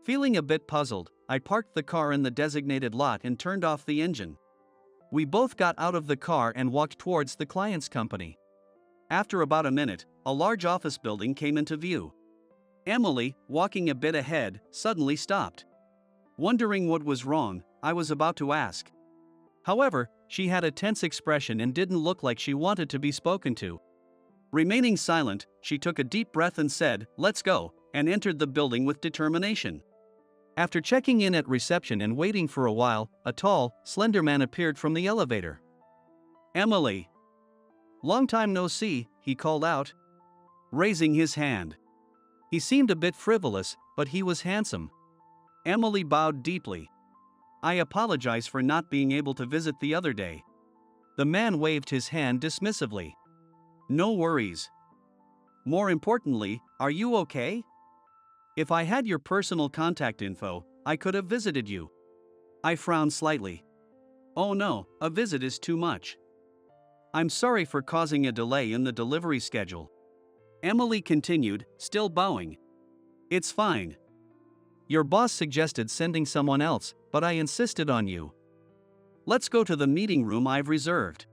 Feeling a bit puzzled, I parked the car in the designated lot and turned off the engine. We both got out of the car and walked towards the client's company. After about a minute, a large office building came into view. Emily, walking a bit ahead, suddenly stopped. Wondering what was wrong, I was about to ask. However, she had a tense expression and didn't look like she wanted to be spoken to. Remaining silent, she took a deep breath and said, "Let's go," and entered the building with determination. After checking in at reception and waiting for a while, a tall, slender man appeared from the elevator. Emily. Long time no see, he called out, raising his hand. He seemed a bit frivolous, but he was handsome. Emily bowed deeply. I apologize for not being able to visit the other day. The man waved his hand dismissively. No worries. More importantly, are you okay? If I had your personal contact info, I could have visited you. I frowned slightly. Oh no, a visit is too much. I'm sorry for causing a delay in the delivery schedule. Emily continued, still bowing. It's fine. Your boss suggested sending someone else, but I insisted on you. Let's go to the meeting room I've reserved.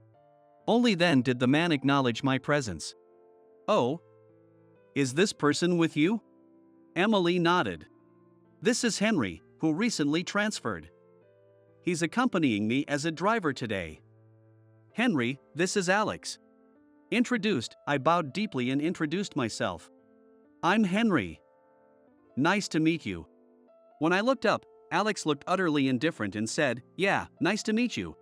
Only then did the man acknowledge my presence. Oh? Is this person with you? Emily nodded. This is Henry, who recently transferred. He's accompanying me as a driver today. Henry, this is Alex. Introduced, I bowed deeply and introduced myself. I'm Henry. Nice to meet you. When I looked up, Alex looked utterly indifferent and said, Yeah, nice to meet you.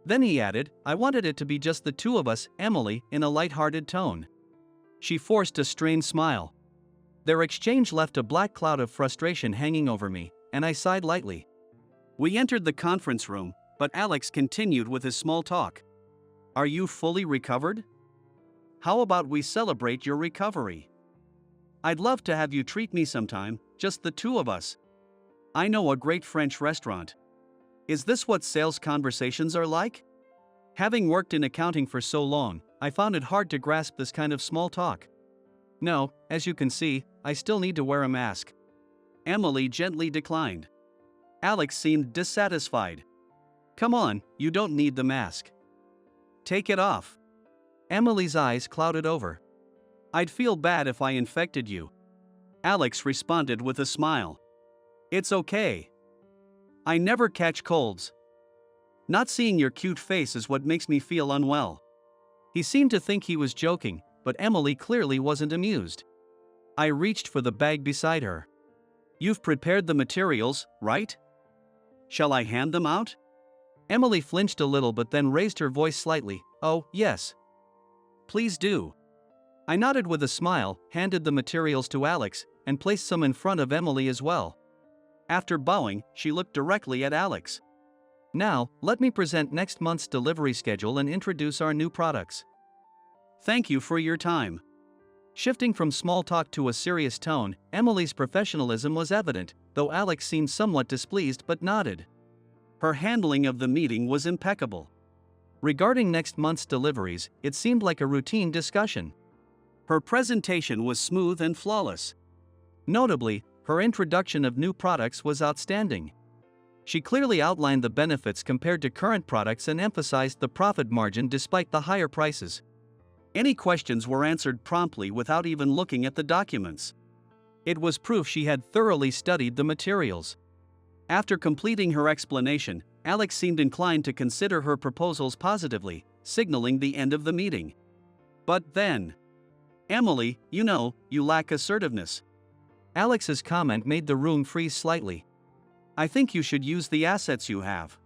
Then he added, I wanted it to be just the two of us, Emily, in a light-hearted tone. She forced a strained smile. Their exchange left a black cloud of frustration hanging over me, and I sighed lightly. We entered the conference room, but Alex continued with his small talk. Are you fully recovered? How about we celebrate your recovery? I'd love to have you treat me sometime, just the two of us. I know a great French restaurant. Is this what sales conversations are like? Having worked in accounting for so long, I found it hard to grasp this kind of small talk. No, as you can see, I still need to wear a mask. Emily gently declined. Alex seemed dissatisfied. Come on, you don't need the mask. Take it off. Emily's eyes clouded over. I'd feel bad if I infected you. Alex responded with a smile. It's okay. I never catch colds. Not seeing your cute face is what makes me feel unwell. He seemed to think he was joking, but Emily clearly wasn't amused. I reached for the bag beside her. You've prepared the materials, right? Shall I hand them out? Emily flinched a little but then raised her voice slightly. Oh, yes. Please do. I nodded with a smile, handed the materials to Alex, and placed some in front of Emily as well. After bowing, she looked directly at Alex. Now, let me present next month's delivery schedule and introduce our new products. Thank you for your time. Shifting from small talk to a serious tone, Emily's professionalism was evident, though Alex seemed somewhat displeased but nodded. Her handling of the meeting was impeccable. Regarding next month's deliveries, it seemed like a routine discussion. Her presentation was smooth and flawless. Notably, her introduction of new products was outstanding. She clearly outlined the benefits compared to current products and emphasized the profit margin despite the higher prices. Any questions were answered promptly without even looking at the documents. It was proof she had thoroughly studied the materials. After completing her explanation, Alex seemed inclined to consider her proposals positively, signaling the end of the meeting. But then, Emily, you lack assertiveness. Alex's comment made the room freeze slightly. I think you should use the assets you have.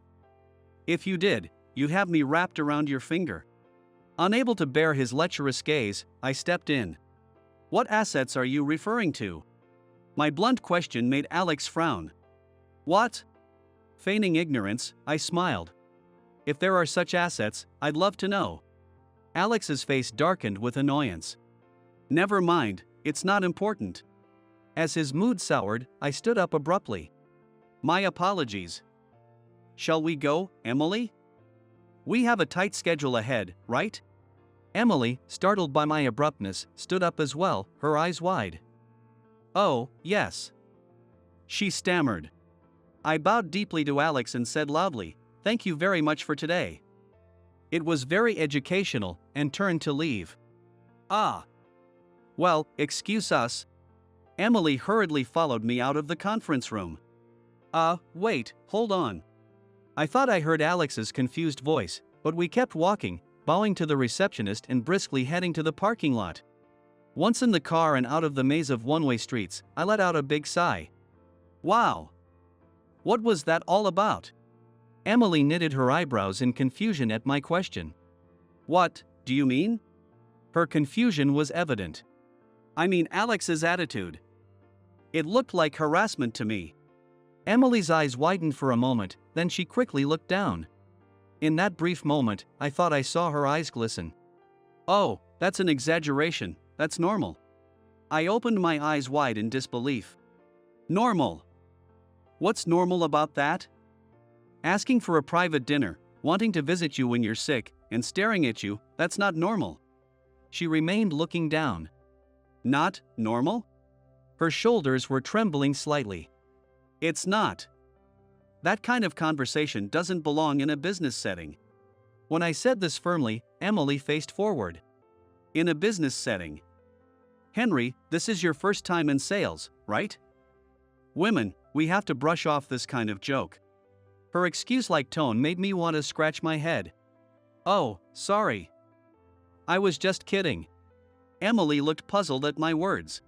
If you did, you'd have me wrapped around your finger. Unable to bear his lecherous gaze, I stepped in. What assets are you referring to? My blunt question made Alex frown. What? Feigning ignorance, I smiled. If there are such assets, I'd love to know. Alex's face darkened with annoyance. Never mind, it's not important. As his mood soured, I stood up abruptly. My apologies. Shall we go, Emily? We have a tight schedule ahead, right? Emily, startled by my abruptness, stood up as well, her eyes wide. Oh, yes. She stammered. I bowed deeply to Alex and said loudly, Thank you very much for today. It was very educational, and turned to leave. Ah. Well, excuse us. Emily hurriedly followed me out of the conference room. Wait, hold on. I thought I heard Alex's confused voice, but we kept walking, bowing to the receptionist and briskly heading to the parking lot. Once in the car and out of the maze of one-way streets, I let out a big sigh. Wow! What was that all about? Emily knitted her eyebrows in confusion at my question. What do you mean? Her confusion was evident. I mean Alex's attitude. It looked like harassment to me. Emily's eyes widened for a moment, then she quickly looked down. In that brief moment, I thought I saw her eyes glisten. Oh, that's an exaggeration, that's normal. I opened my eyes wide in disbelief. Normal? What's normal about that? Asking for a private dinner, wanting to visit you when you're sick, and staring at you, that's not normal. She remained looking down. Not normal? Her shoulders were trembling slightly. It's not. That kind of conversation doesn't belong in a business setting. When I said this firmly, Emily faced forward. In a business setting. Henry, this is your first time in sales, right? Women, we have to brush off this kind of joke. Her excuse-like tone made me want to scratch my head. Oh, sorry. I was just kidding. Emily looked puzzled at my words.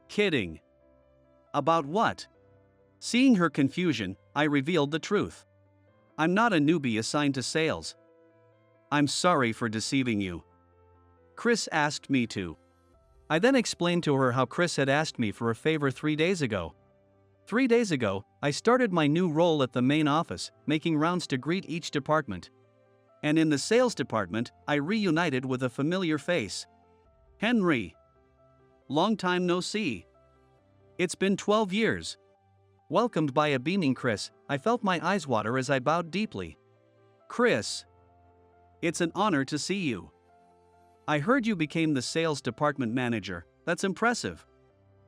Kidding. About what? Seeing her confusion, I revealed the truth. I'm not a newbie assigned to sales. I'm sorry for deceiving you. Chris asked me to. I then explained to her how Chris had asked me for a favor 3 days ago. 3 days ago, I started my new role at the main office, making rounds to greet each department. And in the sales department, I reunited with a familiar face. Henry. Long time no see. It's been 12 years. Welcomed by a beaming Chris, I felt my eyes water as I bowed deeply. Chris, it's an honor to see you. I heard you became the sales department manager. That's impressive.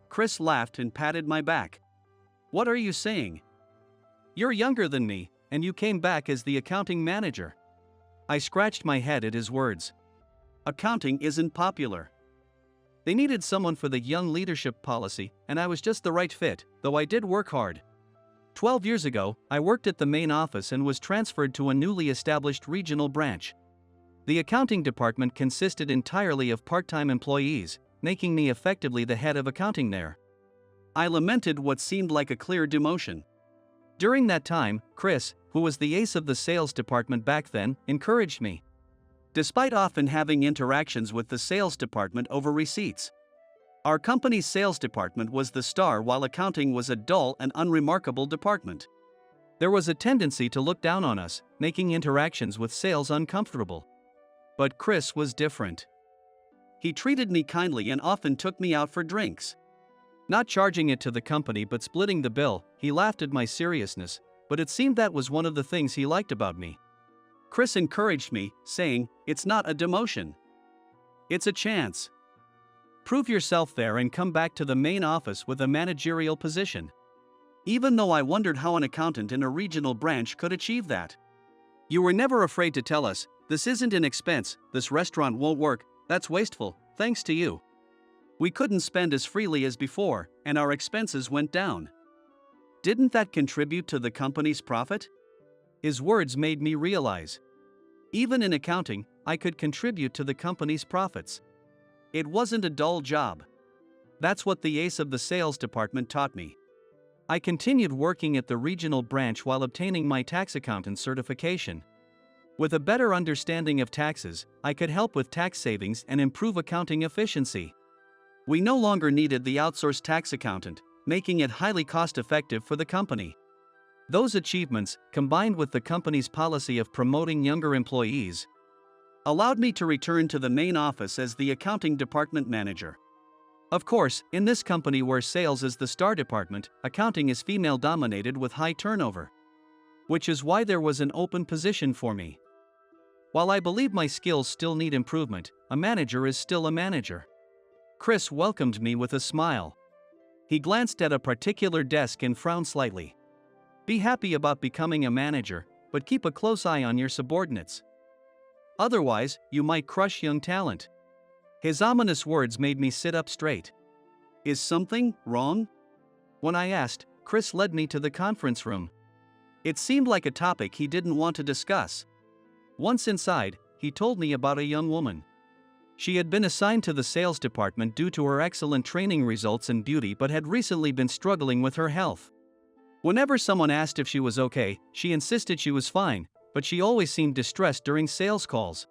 Chris laughed and patted my back. What are you saying? You're younger than me, and you came back as the accounting manager. I scratched my head at his words. Accounting isn't popular. They needed someone for the young leadership policy, and I was just the right fit, though I did work hard. 12 years ago, I worked at the main office and was transferred to a newly established regional branch. The accounting department consisted entirely of part-time employees, making me effectively the head of accounting there. I lamented what seemed like a clear demotion. During that time, Chris, who was the ace of the sales department back then, encouraged me. Despite often having interactions with the sales department over receipts, our company's sales department was the star while accounting was a dull and unremarkable department. There was a tendency to look down on us, making interactions with sales uncomfortable. But Chris was different. He treated me kindly and often took me out for drinks. Not charging it to the company but splitting the bill, he laughed at my seriousness, but it seemed that was one of the things he liked about me. Chris encouraged me, saying, "It's not a demotion. It's a chance. Prove yourself there and come back to the main office with a managerial position." Even though I wondered how an accountant in a regional branch could achieve that. You were never afraid to tell us, "This isn't an expense, this restaurant won't work, that's wasteful, thanks to you." We couldn't spend as freely as before, and our expenses went down. Didn't that contribute to the company's profit? His words made me realize. Even in accounting, I could contribute to the company's profits. It wasn't a dull job. That's what the ace of the sales department taught me. I continued working at the regional branch while obtaining my tax accountant certification. With a better understanding of taxes, I could help with tax savings and improve accounting efficiency. We no longer needed the outsourced tax accountant, making it highly cost-effective for the company. Those achievements, combined with the company's policy of promoting younger employees, allowed me to return to the main office as the accounting department manager. Of course, in this company where sales is the star department, accounting is female-dominated with high turnover. Which is why there was an open position for me. While I believe my skills still need improvement, a manager is still a manager. Chris welcomed me with a smile. He glanced at a particular desk and frowned slightly. Be happy about becoming a manager, but keep a close eye on your subordinates. Otherwise, you might crush young talent. His ominous words made me sit up straight. Is something wrong? When I asked, Chris led me to the conference room. It seemed like a topic he didn't want to discuss. Once inside, he told me about a young woman. She had been assigned to the sales department due to her excellent training results and beauty but had recently been struggling with her health. Whenever someone asked if she was okay, she insisted she was fine, but she always seemed distressed during sales calls.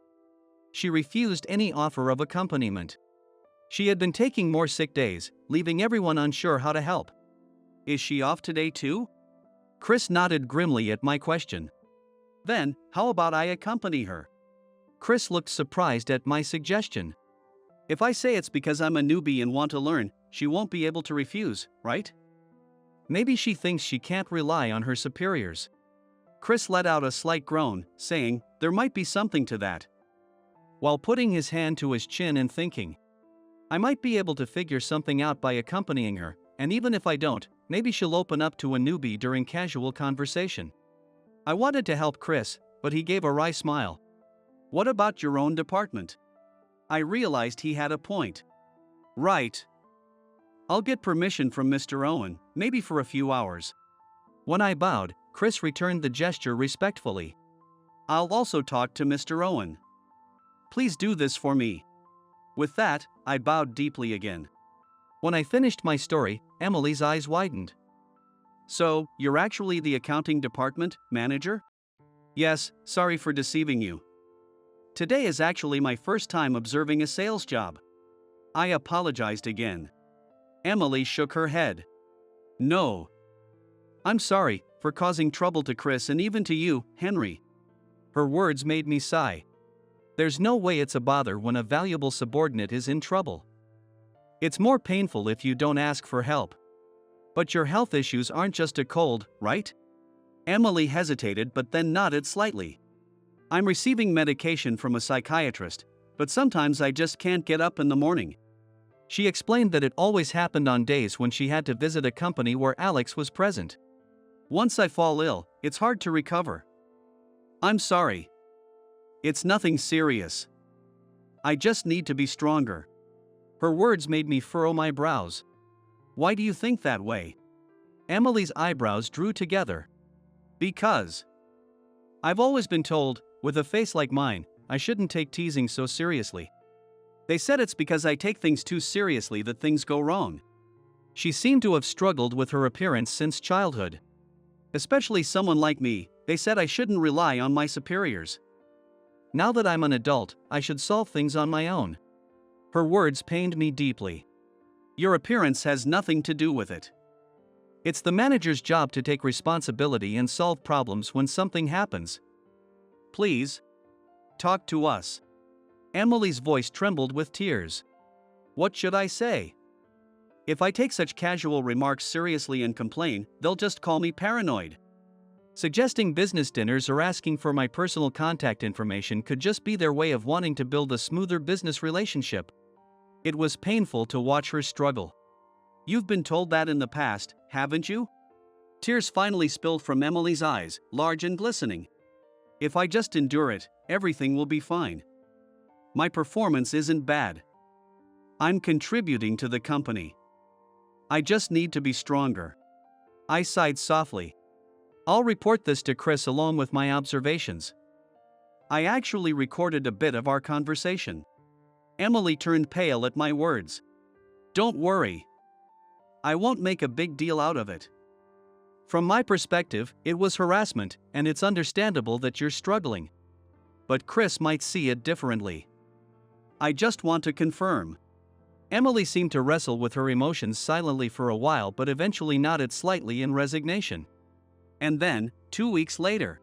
She refused any offer of accompaniment. She had been taking more sick days, leaving everyone unsure how to help. Is she off today too? Chris nodded grimly at my question. Then, how about I accompany her? Chris looked surprised at my suggestion. If I say it's because I'm a newbie and want to learn, she won't be able to refuse, right? Maybe she thinks she can't rely on her superiors. Chris let out a slight groan, saying, there might be something to that. While putting his hand to his chin and thinking, I might be able to figure something out by accompanying her, and even if I don't, maybe she'll open up to a newbie during casual conversation. I wanted to help Chris, but he gave a wry smile. What about your own department? I realized he had a point. Right. I'll get permission from Mr. Owen, maybe for a few hours. When I bowed, Chris returned the gesture respectfully. I'll also talk to Mr. Owen. Please do this for me. With that, I bowed deeply again. When I finished my story, Emily's eyes widened. So, you're actually the accounting department manager? Yes, sorry for deceiving you. Today is actually my first time observing a sales job. I apologized again. Emily shook her head. No. I'm sorry for causing trouble to Chris and even to you, Henry. Her words made me sigh. There's no way it's a bother when a valuable subordinate is in trouble. It's more painful if you don't ask for help. But your health issues aren't just a cold, right? Emily hesitated but then nodded slightly. I'm receiving medication from a psychiatrist, but sometimes I just can't get up in the morning. She explained that it always happened on days when she had to visit a company where Alex was present. Once I fall ill, it's hard to recover. I'm sorry. It's nothing serious. I just need to be stronger. Her words made me furrow my brows. Why do you think that way? Emily's eyebrows drew together. Because I've always been told, with a face like mine, I shouldn't take teasing so seriously. They said it's because I take things too seriously that things go wrong. She seemed to have struggled with her appearance since childhood. Especially someone like me, they said I shouldn't rely on my superiors. Now that I'm an adult, I should solve things on my own. Her words pained me deeply. Your appearance has nothing to do with it. It's the manager's job to take responsibility and solve problems when something happens. Please, talk to us. Emily's voice trembled with tears. What should I say? If I take such casual remarks seriously and complain, they'll just call me paranoid. Suggesting business dinners or asking for my personal contact information could just be their way of wanting to build a smoother business relationship. It was painful to watch her struggle. You've been told that in the past, haven't you? Tears finally spilled from Emily's eyes, large and glistening. If I just endure it, everything will be fine. My performance isn't bad. I'm contributing to the company. I just need to be stronger. I sighed softly. I'll report this to Chris along with my observations. I actually recorded a bit of our conversation. Emily turned pale at my words. Don't worry. I won't make a big deal out of it. From my perspective, it was harassment, and it's understandable that you're struggling. But Chris might see it differently. I just want to confirm. Emily seemed to wrestle with her emotions silently for a while but eventually nodded slightly in resignation. And then, 2 weeks later.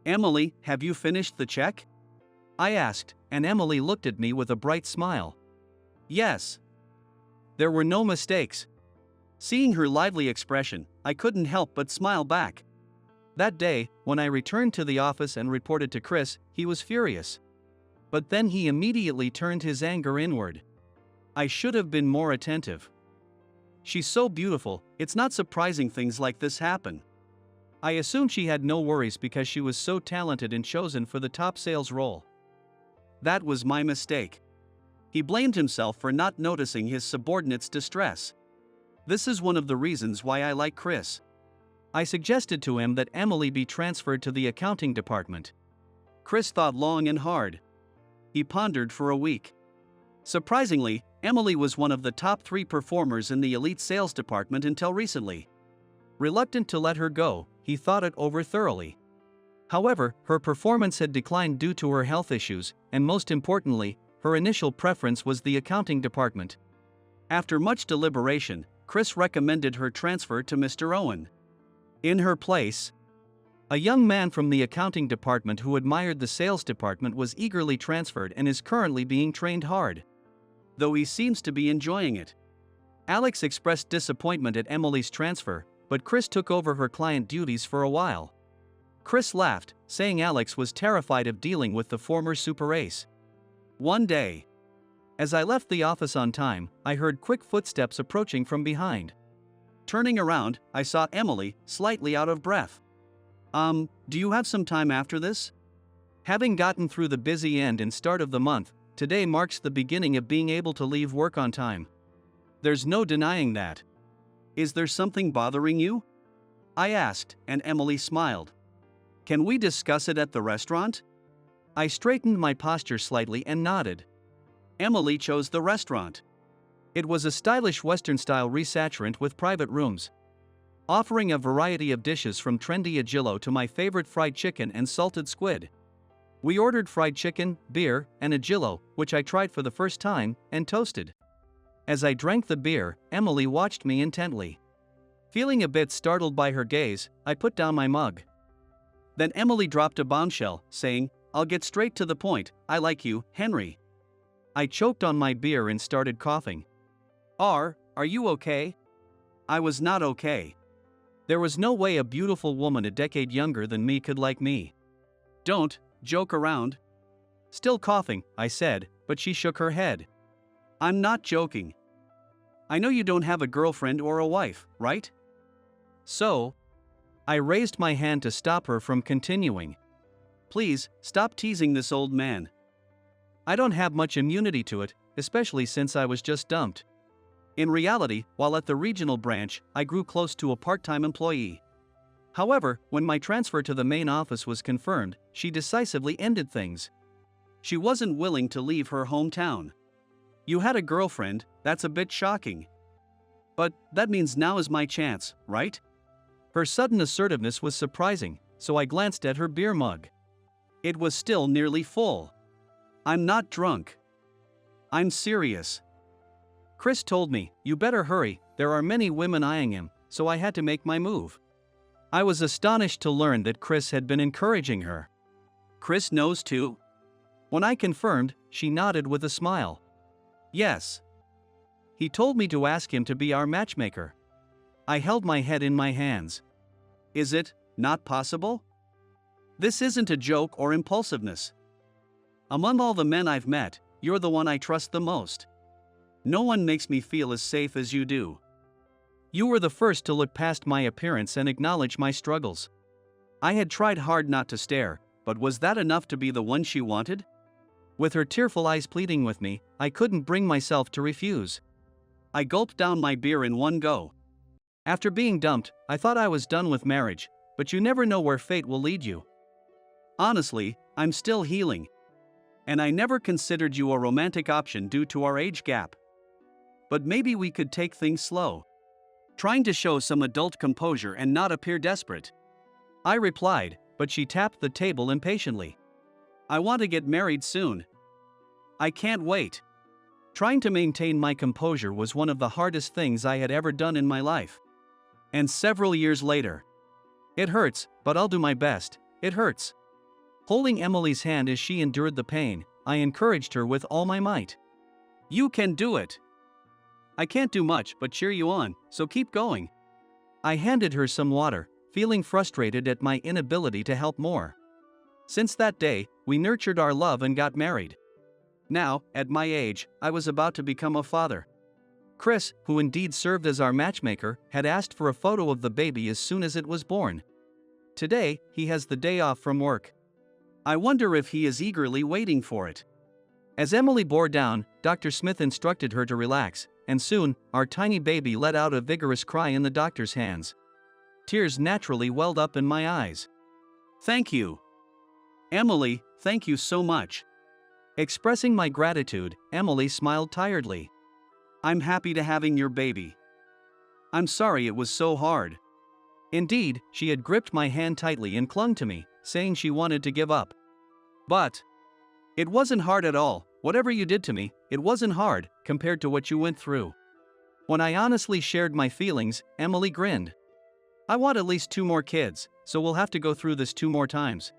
Emily, have you finished the check? I asked, and Emily looked at me with a bright smile. Yes. There were no mistakes. Seeing her lively expression, I couldn't help but smile back. That day, when I returned to the office and reported to Chris, he was furious. But then he immediately turned his anger inward. I should have been more attentive. She's so beautiful, it's not surprising things like this happen. I assumed she had no worries because she was so talented and chosen for the top sales role. That was my mistake. He blamed himself for not noticing his subordinate's distress. This is one of the reasons why I like Chris. I suggested to him that Emily be transferred to the accounting department. Chris thought long and hard. He pondered for a week. Surprisingly, Emily was one of the top 3 performers in the elite sales department until recently. Reluctant to let her go, he thought it over thoroughly. However, her performance had declined due to her health issues, and most importantly, her initial preference was the accounting department. After much deliberation, Chris recommended her transfer to Mr. Owen. In her place, a young man from the accounting department who admired the sales department was eagerly transferred and is currently being trained hard. Though he seems to be enjoying it. Alex expressed disappointment at Emily's transfer, but Chris took over her client duties for a while. Chris laughed, saying Alex was terrified of dealing with the former super ace. One day, as I left the office on time, I heard quick footsteps approaching from behind. Turning around, I saw Emily, slightly out of breath. Do you have some time after this? Having gotten through the busy end and start of the month, today marks the beginning of being able to leave work on time. There's no denying that. Is there something bothering you? I asked, and Emily smiled. Can we discuss it at the restaurant? I straightened my posture slightly and nodded. Emily chose the restaurant. It was a stylish Western-style restaurant with private rooms, offering a variety of dishes from trendy agillo to my favorite fried chicken and salted squid. We ordered fried chicken, beer, and agillo, which I tried for the first time, and toasted. As I drank the beer, Emily watched me intently. Feeling a bit startled by her gaze, I put down my mug. Then Emily dropped a bombshell, saying, "I'll get straight to the point, I like you, Henry." I choked on my beer and started coughing. Are you okay? I was not okay. There was no way a beautiful woman a decade younger than me could like me. Don't joke around. Still coughing, I said, but she shook her head. I'm not joking. I know you don't have a girlfriend or a wife, right? So? I raised my hand to stop her from continuing. Please, stop teasing this old man. I don't have much immunity to it, especially since I was just dumped. In reality, while at the regional branch, I grew close to a part-time employee. However, when my transfer to the main office was confirmed, she decisively ended things. She wasn't willing to leave her hometown. You had a girlfriend, that's a bit shocking. But that means now is my chance, right? Her sudden assertiveness was surprising, so I glanced at her beer mug. It was still nearly full. I'm not drunk. I'm serious. Chris told me, you better hurry, there are many women eyeing him, so I had to make my move. I was astonished to learn that Chris had been encouraging her. Chris knows too? When I confirmed, she nodded with a smile. Yes. He told me to ask him to be our matchmaker. I held my head in my hands. Is it not possible? This isn't a joke or impulsiveness. Among all the men I've met, you're the one I trust the most. No one makes me feel as safe as you do. You were the first to look past my appearance and acknowledge my struggles. I had tried hard not to stare, but was that enough to be the one she wanted? With her tearful eyes pleading with me, I couldn't bring myself to refuse. I gulped down my beer in one go. After being dumped, I thought I was done with marriage, but you never know where fate will lead you. Honestly, I'm still healing. And I never considered you a romantic option due to our age gap. But maybe we could take things slow. Trying to show some adult composure and not appear desperate. I replied, but she tapped the table impatiently. I want to get married soon. I can't wait. Trying to maintain my composure was one of the hardest things I had ever done in my life. And several years later. It hurts, but I'll do my best. It hurts. Holding Emily's hand as she endured the pain, I encouraged her with all my might. You can do it. I can't do much but cheer you on, so keep going. I handed her some water, feeling frustrated at my inability to help more. Since that day, we nurtured our love and got married. Now, at my age, I was about to become a father. Chris, who indeed served as our matchmaker, had asked for a photo of the baby as soon as it was born. Today, he has the day off from work. I wonder if he is eagerly waiting for it. As Emily bore down, Dr. Smith instructed her to relax, and soon, our tiny baby let out a vigorous cry in the doctor's hands. Tears naturally welled up in my eyes. Thank you. Emily, thank you so much. Expressing my gratitude, Emily smiled tiredly. I'm happy to having your baby. I'm sorry it was so hard. Indeed, she had gripped my hand tightly and clung to me, saying she wanted to give up. But it wasn't hard at all. Whatever you did to me, it wasn't hard, compared to what you went through. When I honestly shared my feelings, Emily grinned. I want at least 2 more kids, so we'll have to go through this 2 more times.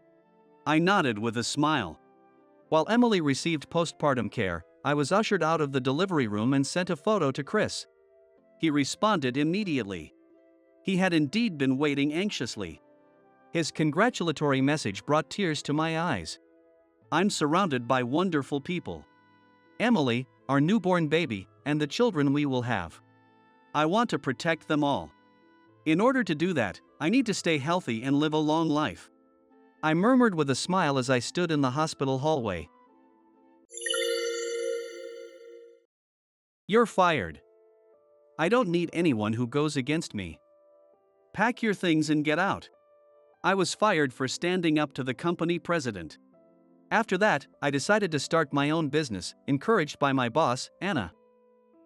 I nodded with a smile. While Emily received postpartum care, I was ushered out of the delivery room and sent a photo to Chris. He responded immediately. He had indeed been waiting anxiously. His congratulatory message brought tears to my eyes. I'm surrounded by wonderful people. Emily, our newborn baby, and the children we will have. I want to protect them all. In order to do that, I need to stay healthy and live a long life. I murmured with a smile as I stood in the hospital hallway. You're fired. I don't need anyone who goes against me. Pack your things and get out. I was fired for standing up to the company president. After that, I decided to start my own business, encouraged by my boss, Anna.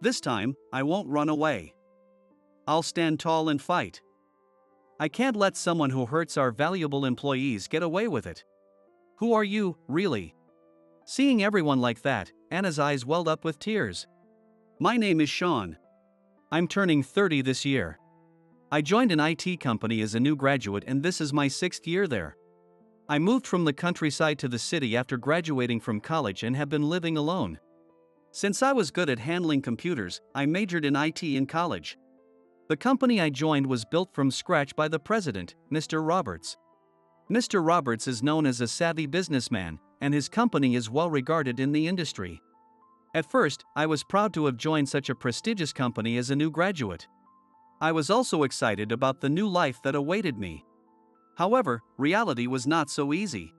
This time, I won't run away. I'll stand tall and fight. I can't let someone who hurts our valuable employees get away with it. Who are you, really? Seeing everyone like that, Anna's eyes welled up with tears. My name is Sean. I'm turning 30 this year. I joined an IT company as a new graduate and this is my 6th year there. I moved from the countryside to the city after graduating from college and have been living alone. Since I was good at handling computers, I majored in IT in college. The company I joined was built from scratch by the president, Mr. Roberts. Mr. Roberts is known as a savvy businessman, and his company is well regarded in the industry. At first, I was proud to have joined such a prestigious company as a new graduate. I was also excited about the new life that awaited me. However, reality was not so easy.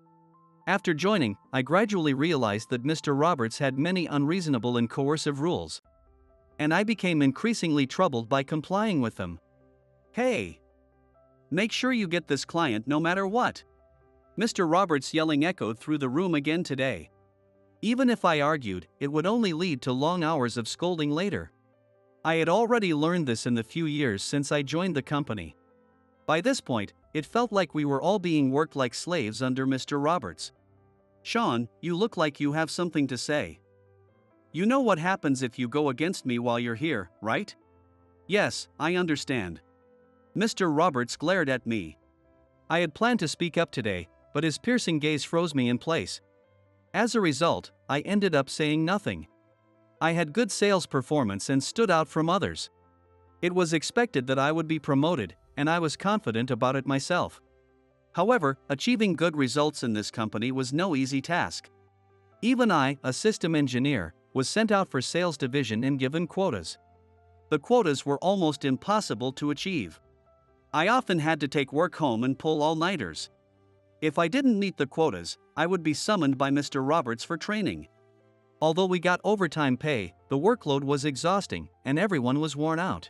After joining, I gradually realized that Mr. Roberts had many unreasonable and coercive rules. And I became increasingly troubled by complying with them. "Hey! Make sure you get this client no matter what." Mr. Roberts' yelling echoed through the room again today. Even if I argued, it would only lead to long hours of scolding later. I had already learned this in the few years since I joined the company. By this point, it felt like we were all being worked like slaves under Mr. Roberts. "Sean, you look like you have something to say. You know what happens if you go against me while you're here, right?" "Yes, I understand." Mr. Roberts glared at me. I had planned to speak up today, but his piercing gaze froze me in place. As a result, I ended up saying nothing. I had good sales performance and stood out from others. It was expected that I would be promoted, and I was confident about it myself. However, achieving good results in this company was no easy task. Even I, a system engineer, was sent out for sales division and given quotas. The quotas were almost impossible to achieve. I often had to take work home and pull all-nighters. If I didn't meet the quotas, I would be summoned by Mr. Roberts for training. Although we got overtime pay, the workload was exhausting, and everyone was worn out.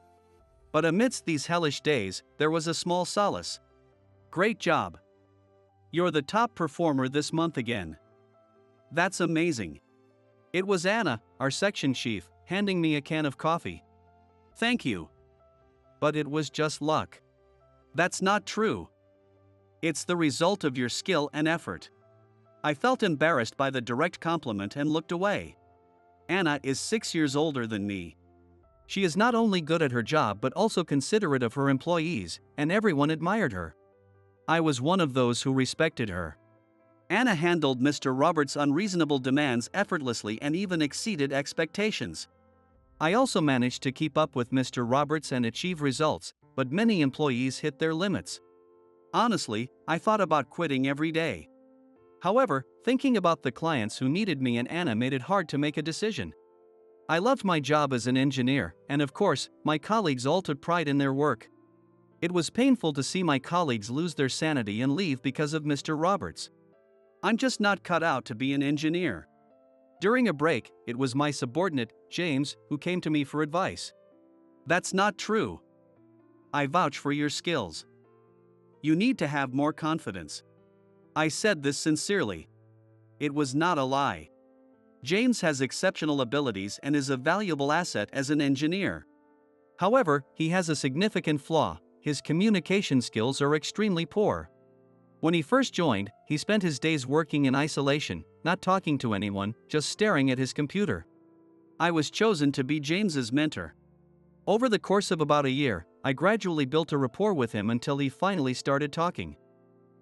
But amidst these hellish days, there was a small solace. "Great job. You're the top performer this month again." "That's amazing." It was Anna, our section chief, handing me a can of coffee. "Thank you." But it was just luck. "That's not true. It's the result of your skill and effort." I felt embarrassed by the direct compliment and looked away. Anna is 6 years older than me. She is not only good at her job but also considerate of her employees, and everyone admired her. I was one of those who respected her. Anna handled Mr. Roberts' unreasonable demands effortlessly and even exceeded expectations. I also managed to keep up with Mr. Roberts and achieve results, but many employees hit their limits. Honestly, I thought about quitting every day. However, thinking about the clients who needed me and Anna made it hard to make a decision. I loved my job as an engineer, and of course, my colleagues all took pride in their work. It was painful to see my colleagues lose their sanity and leave because of Mr. Roberts. I'm just not cut out to be an engineer. During a break, it was my subordinate, James, who came to me for advice. "That's not true. I vouch for your skills. You need to have more confidence." I said this sincerely. It was not a lie. James has exceptional abilities and is a valuable asset as an engineer. However, he has a significant flaw: his communication skills are extremely poor. When he first joined, he spent his days working in isolation, not talking to anyone, just staring at his computer. I was chosen to be James's mentor. Over the course of about a year, I gradually built a rapport with him until he finally started talking.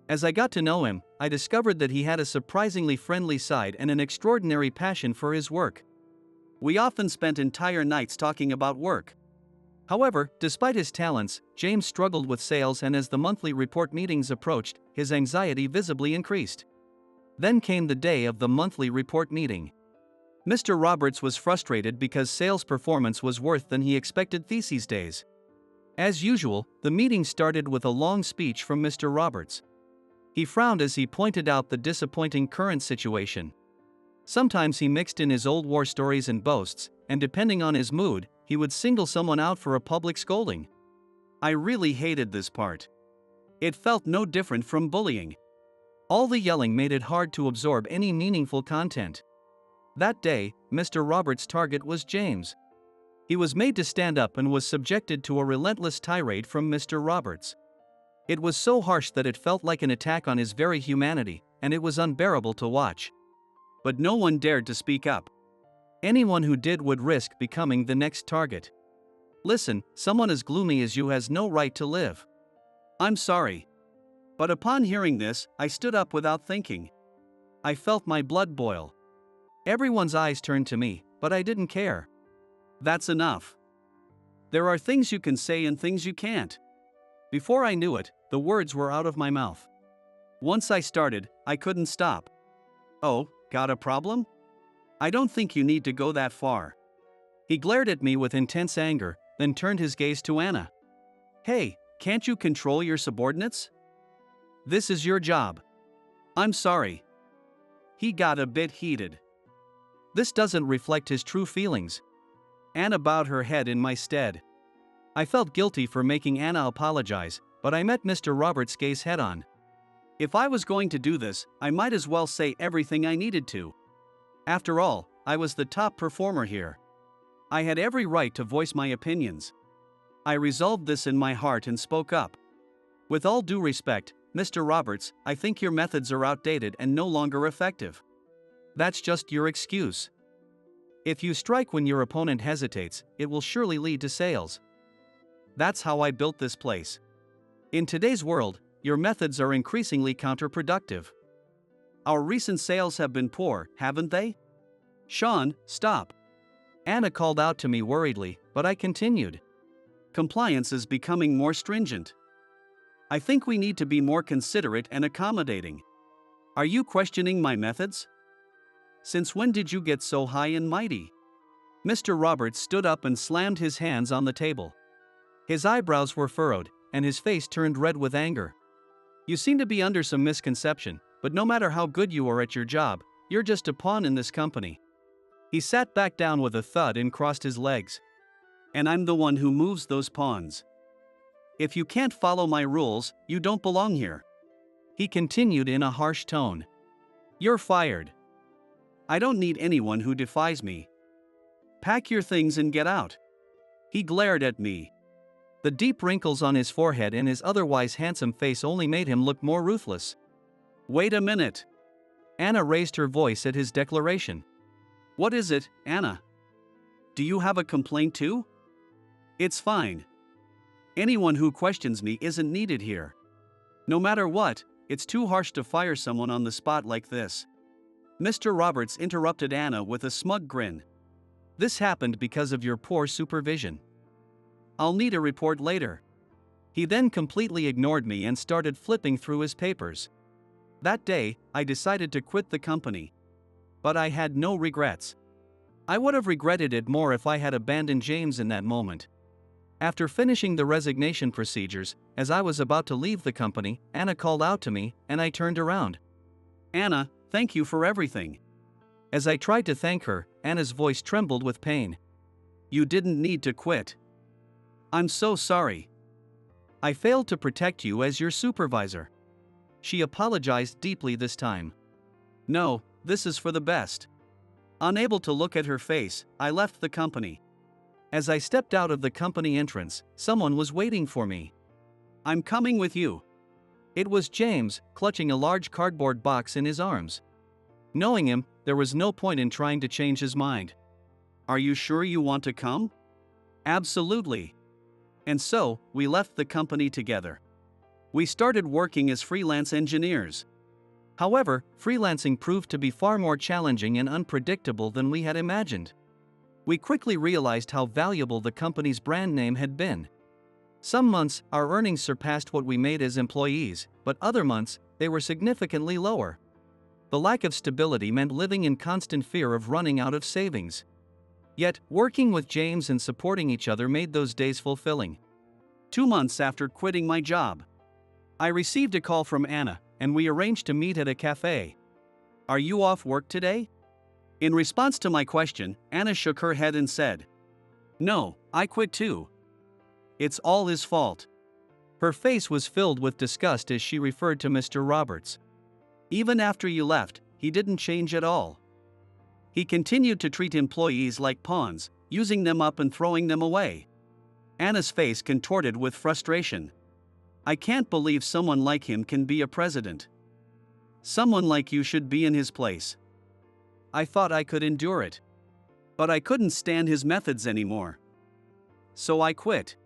As I got to know him, I discovered that he had a surprisingly friendly side and an extraordinary passion for his work. We often spent entire nights talking about work. However, despite his talents, James struggled with sales, and as the monthly report meetings approached, his anxiety visibly increased. Then came the day of the monthly report meeting. Mr. Roberts was frustrated because sales performance was worse than he expected these days. As usual, the meeting started with a long speech from Mr. Roberts. He frowned as he pointed out the disappointing current situation. Sometimes he mixed in his old war stories and boasts, and depending on his mood, he would single someone out for a public scolding. I really hated this part. It felt no different from bullying. All the yelling made it hard to absorb any meaningful content. That day, Mr. Roberts' target was James. He was made to stand up and was subjected to a relentless tirade from Mr. Roberts. It was so harsh that it felt like an attack on his very humanity, and it was unbearable to watch. But no one dared to speak up. Anyone who did would risk becoming the next target. "Listen, someone as gloomy as you has no right to live." "I'm sorry." But upon hearing this, I stood up without thinking. I felt my blood boil. Everyone's eyes turned to me, but I didn't care. "That's enough. There are things you can say and things you can't. Before I knew it, the words were out of my mouth. Once I started, I couldn't stop. Oh, got a problem? I don't think you need to go that far. He glared at me with intense anger, then turned his gaze to Anna. Hey, can't you control your subordinates? This is your job. I'm sorry. He got a bit heated. This doesn't reflect his true feelings. Anna bowed her head in my stead. I felt guilty for making Anna apologize, but I met Mr. Roberts' gaze head on. If I was going to do this, I might as well say everything I needed to. After all, I was the top performer here. I had every right to voice my opinions. I resolved this in my heart and spoke up. With all due respect, Mr. Roberts, I think your methods are outdated and no longer effective. That's just your excuse. If you strike when your opponent hesitates, it will surely lead to sales. That's how I built this place. In today's world, your methods are increasingly counterproductive. Our recent sales have been poor, haven't they? Sean, stop. Anna called out to me worriedly, but I continued. Compliance is becoming more stringent. I think we need to be more considerate and accommodating. Are you questioning my methods? Since when did you get so high and mighty? Mr. Roberts stood up and slammed his hands on the table. His eyebrows were furrowed, and his face turned red with anger. You seem to be under some misconception, but no matter how good you are at your job, you're just a pawn in this company. He sat back down with a thud and crossed his legs. And I'm the one who moves those pawns. If you can't follow my rules, you don't belong here. He continued in a harsh tone. You're fired. I don't need anyone who defies me. Pack your things and get out. He glared at me. The deep wrinkles on his forehead and his otherwise handsome face only made him look more ruthless. Wait a minute. Anna raised her voice at his declaration. What is it, Anna? Do you have a complaint too? It's fine. Anyone who questions me isn't needed here. No matter what, it's too harsh to fire someone on the spot like this. Mr. Roberts interrupted Anna with a smug grin. This happened because of your poor supervision. I'll need a report later. He then completely ignored me and started flipping through his papers. That day, I decided to quit the company. But I had no regrets. I would have regretted it more if I had abandoned James in that moment. After finishing the resignation procedures, as I was about to leave the company, Anna called out to me, and I turned around. Anna, thank you for everything. As I tried to thank her, Anna's voice trembled with pain. You didn't need to quit. I'm so sorry. I failed to protect you as your supervisor. She apologized deeply this time. No, this is for the best. Unable to look at her face, I left the company. As I stepped out of the company entrance, someone was waiting for me. I'm coming with you. It was James, clutching a large cardboard box in his arms. Knowing him, there was no point in trying to change his mind. Are you sure you want to come? Absolutely. And so, we left the company together. We started working as freelance engineers. However, freelancing proved to be far more challenging and unpredictable than we had imagined. We quickly realized how valuable the company's brand name had been. Some months, our earnings surpassed what we made as employees, but other months, they were significantly lower. The lack of stability meant living in constant fear of running out of savings. Yet, working with James and supporting each other made those days fulfilling. 2 months after quitting my job, I received a call from Anna, and we arranged to meet at a cafe. Are you off work today? In response to my question, Anna shook her head and said, No, I quit too. It's all his fault. Her face was filled with disgust as she referred to Mr. Roberts. Even after you left, he didn't change at all. He continued to treat employees like pawns, using them up and throwing them away. Anna's face contorted with frustration. I can't believe someone like him can be a president. Someone like you should be in his place. I thought I could endure it. But I couldn't stand his methods anymore. So I quit.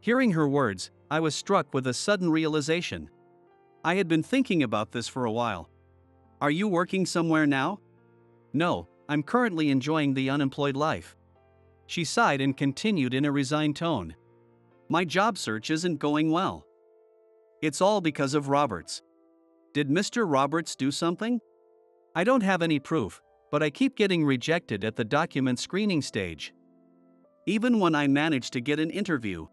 Hearing her words, I was struck with a sudden realization. I had been thinking about this for a while. Are you working somewhere now? No, I'm currently enjoying the unemployed life. She sighed and continued in a resigned tone. My job search isn't going well. It's all because of Roberts. Did Mr. Roberts do something? I don't have any proof, but I keep getting rejected at the document screening stage. Even when I manage to get an interview.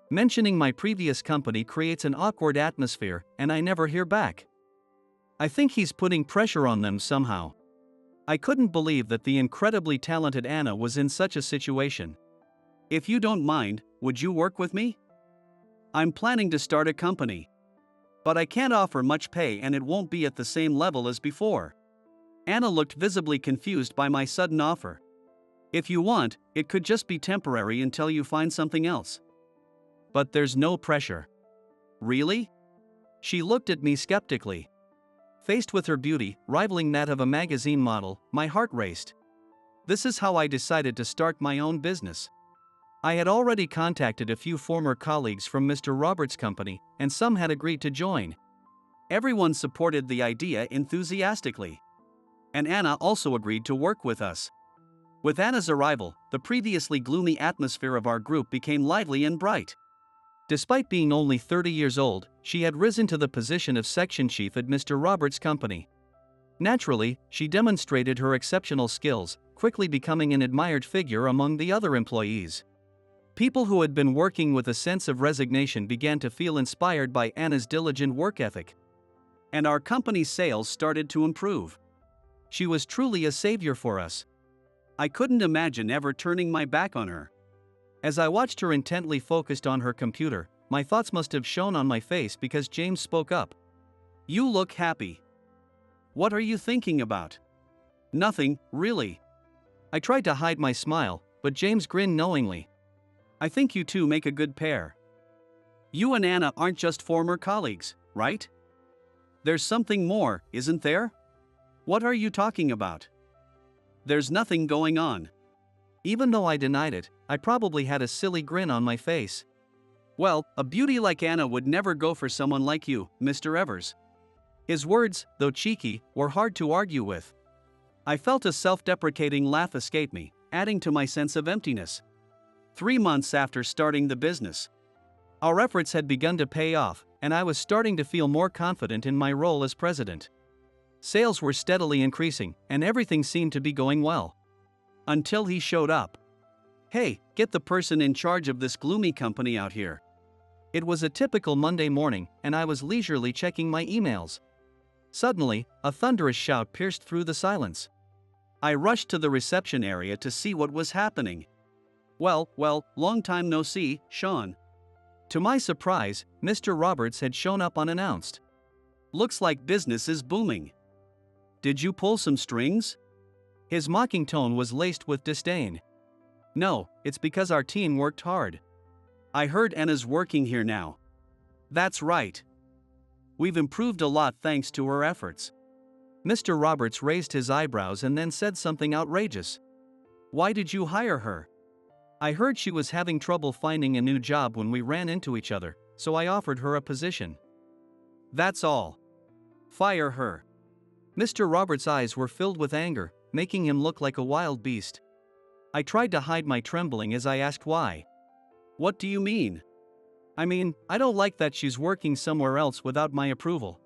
Mentioning my previous company creates an awkward atmosphere, and I never hear back. I think he's putting pressure on them somehow. I couldn't believe that the incredibly talented Anna was in such a situation. If you don't mind, would you work with me? I'm planning to start a company. But I can't offer much pay and it won't be at the same level as before. Anna looked visibly confused by my sudden offer. If you want, it could just be temporary until you find something else. But there's no pressure. Really? She looked at me skeptically. Faced with her beauty, rivaling that of a magazine model, my heart raced. This is how I decided to start my own business. I had already contacted a few former colleagues from Mr. Roberts' company, and some had agreed to join. Everyone supported the idea enthusiastically. And Anna also agreed to work with us. With Anna's arrival, the previously gloomy atmosphere of our group became lively and bright. Despite being only 30 years old, she had risen to the position of section chief at Mr. Roberts' company. Naturally, she demonstrated her exceptional skills, quickly becoming an admired figure among the other employees. People who had been working with a sense of resignation began to feel inspired by Anna's diligent work ethic. And our company's sales started to improve. She was truly a savior for us. I couldn't imagine ever turning my back on her. As I watched her intently focused on her computer, my thoughts must have shown on my face because James spoke up. You look happy. What are you thinking about? Nothing, really. I tried to hide my smile, but James grinned knowingly. I think you two make a good pair. You and Anna aren't just former colleagues, right? There's something more, isn't there? What are you talking about? There's nothing going on. Even though I denied it, I probably had a silly grin on my face. Well, a beauty like Anna would never go for someone like you, Mr. Evers. His words, though cheeky, were hard to argue with. I felt a self-deprecating laugh escape me, adding to my sense of emptiness. 3 months after starting the business, our efforts had begun to pay off, and I was starting to feel more confident in my role as president. Sales were steadily increasing, and everything seemed to be going well. Until he showed up. Hey, get the person in charge of this gloomy company out here. It was a typical Monday morning, and I was leisurely checking my emails. Suddenly, a thunderous shout pierced through the silence. I rushed to the reception area to see what was happening. Well, long time no see, Sean. To my surprise, Mr. Roberts had shown up unannounced. Looks like business is booming. Did you pull some strings? His mocking tone was laced with disdain. No, it's because our team worked hard. I heard Anna's working here now. That's right. We've improved a lot thanks to her efforts. Mr. Roberts raised his eyebrows and then said something outrageous. Why did you hire her? I heard she was having trouble finding a new job when we ran into each other, so I offered her a position. That's all. Fire her. Mr. Roberts' eyes were filled with anger, making him look like a wild beast. I tried to hide my trembling as I asked why. What do you mean? I mean, I don't like that she's working somewhere else without my approval.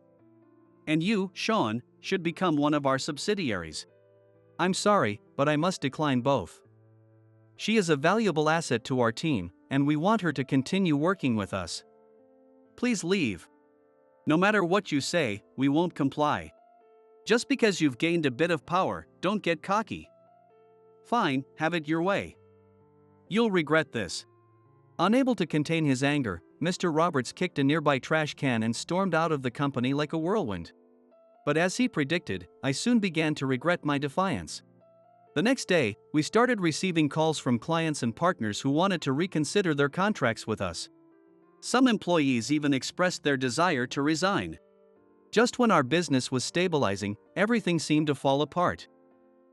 And you, Sean, should become one of our subsidiaries. I'm sorry, but I must decline both. She is a valuable asset to our team, and we want her to continue working with us. Please leave. No matter what you say, we won't comply. Just because you've gained a bit of power, don't get cocky. Fine, have it your way. You'll regret this. Unable to contain his anger, Mr. Roberts kicked a nearby trash can and stormed out of the company like a whirlwind. But as he predicted, I soon began to regret my defiance. The next day, we started receiving calls from clients and partners who wanted to reconsider their contracts with us. Some employees even expressed their desire to resign. Just when our business was stabilizing, everything seemed to fall apart.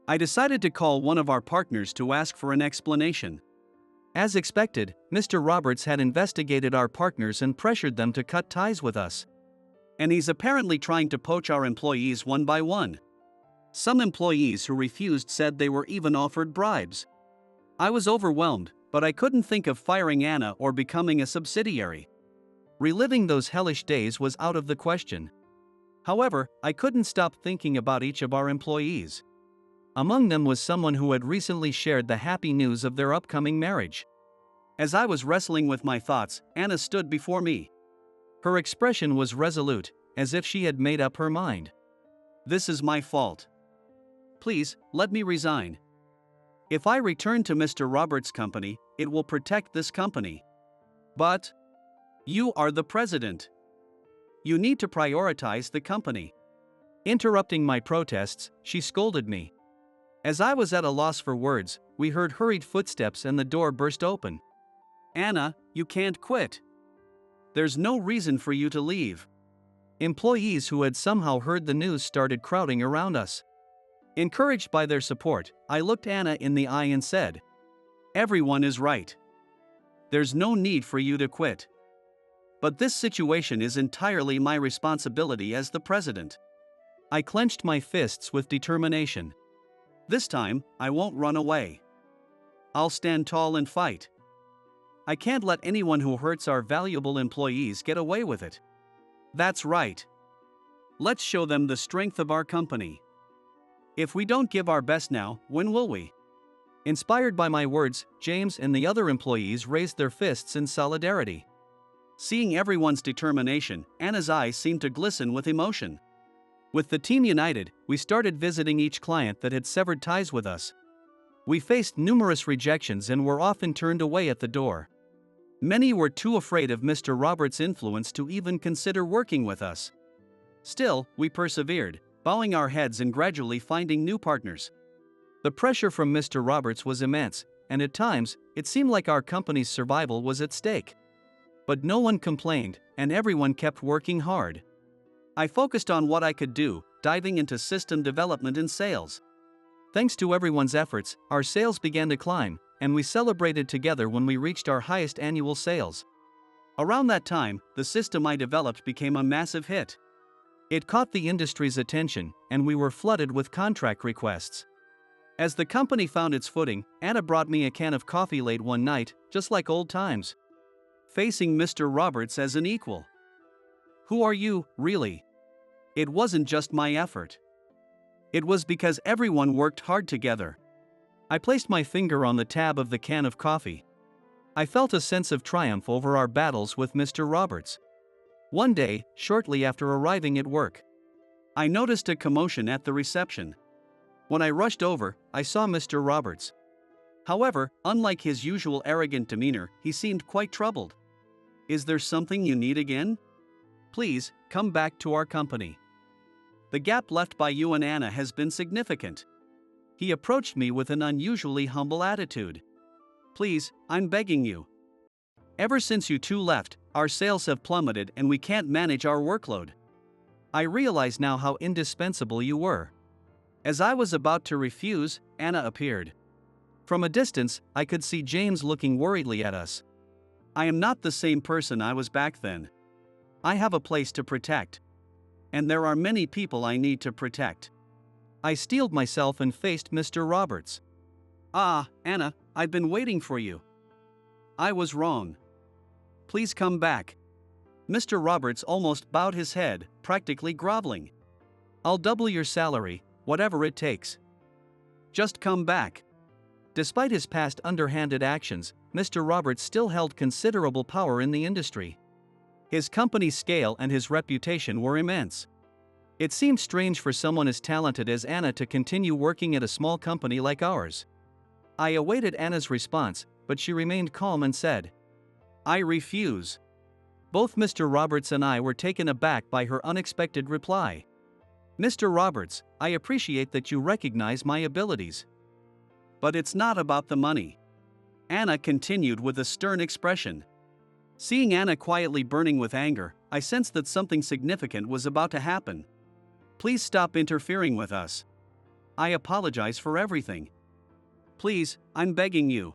I decided to call one of our partners to ask for an explanation. As expected, Mr. Roberts had investigated our partners and pressured them to cut ties with us. And he's apparently trying to poach our employees one by one. Some employees who refused said they were even offered bribes. I was overwhelmed, but I couldn't think of firing Anna or becoming a subsidiary. Reliving those hellish days was out of the question. However, I couldn't stop thinking about each of our employees. Among them was someone who had recently shared the happy news of their upcoming marriage. As I was wrestling with my thoughts, Anna stood before me. Her expression was resolute, as if she had made up her mind. "This is my fault. Please, let me resign. If I return to Mr. Roberts' company, it will protect this company. But you are the president. You need to prioritize the company." Interrupting my protests, she scolded me. As I was at a loss for words, we heard hurried footsteps and the door burst open. "Anna, you can't quit. There's no reason for you to leave." Employees who had somehow heard the news started crowding around us. Encouraged by their support, I looked Anna in the eye and said, "Everyone is right. There's no need for you to quit. But this situation is entirely my responsibility as the president." I clenched my fists with determination. This time, I won't run away. I'll stand tall and fight. I can't let anyone who hurts our valuable employees get away with it. That's right. Let's show them the strength of our company. If we don't give our best now, when will we? Inspired by my words, James and the other employees raised their fists in solidarity. Seeing everyone's determination, Anna's eyes seemed to glisten with emotion. With the team united, we started visiting each client that had severed ties with us. We faced numerous rejections and were often turned away at the door. Many were too afraid of Mr. Roberts' influence to even consider working with us. Still, we persevered, bowing our heads and gradually finding new partners. The pressure from Mr. Roberts was immense, and at times, it seemed like our company's survival was at stake. But no one complained, and everyone kept working hard. I focused on what I could do, diving into system development and sales. Thanks to everyone's efforts, our sales began to climb, and we celebrated together when we reached our highest annual sales. Around that time, the system I developed became a massive hit. It caught the industry's attention, and we were flooded with contract requests. As the company found its footing, Anna brought me a can of coffee late one night, just like old times. Facing Mr. Roberts as an equal. Who are you, really? It wasn't just my effort. It was because everyone worked hard together. I placed my finger on the tab of the can of coffee. I felt a sense of triumph over our battles with Mr. Roberts. One day, shortly after arriving at work, I noticed a commotion at the reception. When I rushed over, I saw Mr. Roberts. However, unlike his usual arrogant demeanor, he seemed quite troubled. "Is there something you need again? Please, come back to our company. The gap left by you and Anna has been significant." He approached me with an unusually humble attitude. "Please, I'm begging you. Ever since you two left, our sales have plummeted and we can't manage our workload. I realize now how indispensable you were." As I was about to refuse, Anna appeared. From a distance, I could see James looking worriedly at us. I am not the same person I was back then. I have a place to protect. And there are many people I need to protect. I steeled myself and faced Mr. Roberts. "Ah, Anna, I've been waiting for you. I was wrong. Please come back." Mr. Roberts almost bowed his head, practically groveling. "I'll double your salary, whatever it takes. Just come back." Despite his past underhanded actions, Mr. Roberts still held considerable power in the industry. His company's scale and his reputation were immense. It seemed strange for someone as talented as Anna to continue working at a small company like ours. I awaited Anna's response, but she remained calm and said, "I refuse." Both Mr. Roberts and I were taken aback by her unexpected reply. "Mr. Roberts, I appreciate that you recognize my abilities. But it's not about the money," Anna continued with a stern expression. Seeing Anna quietly burning with anger, I sensed that something significant was about to happen. "Please stop interfering with us. I apologize for everything. Please, I'm begging you."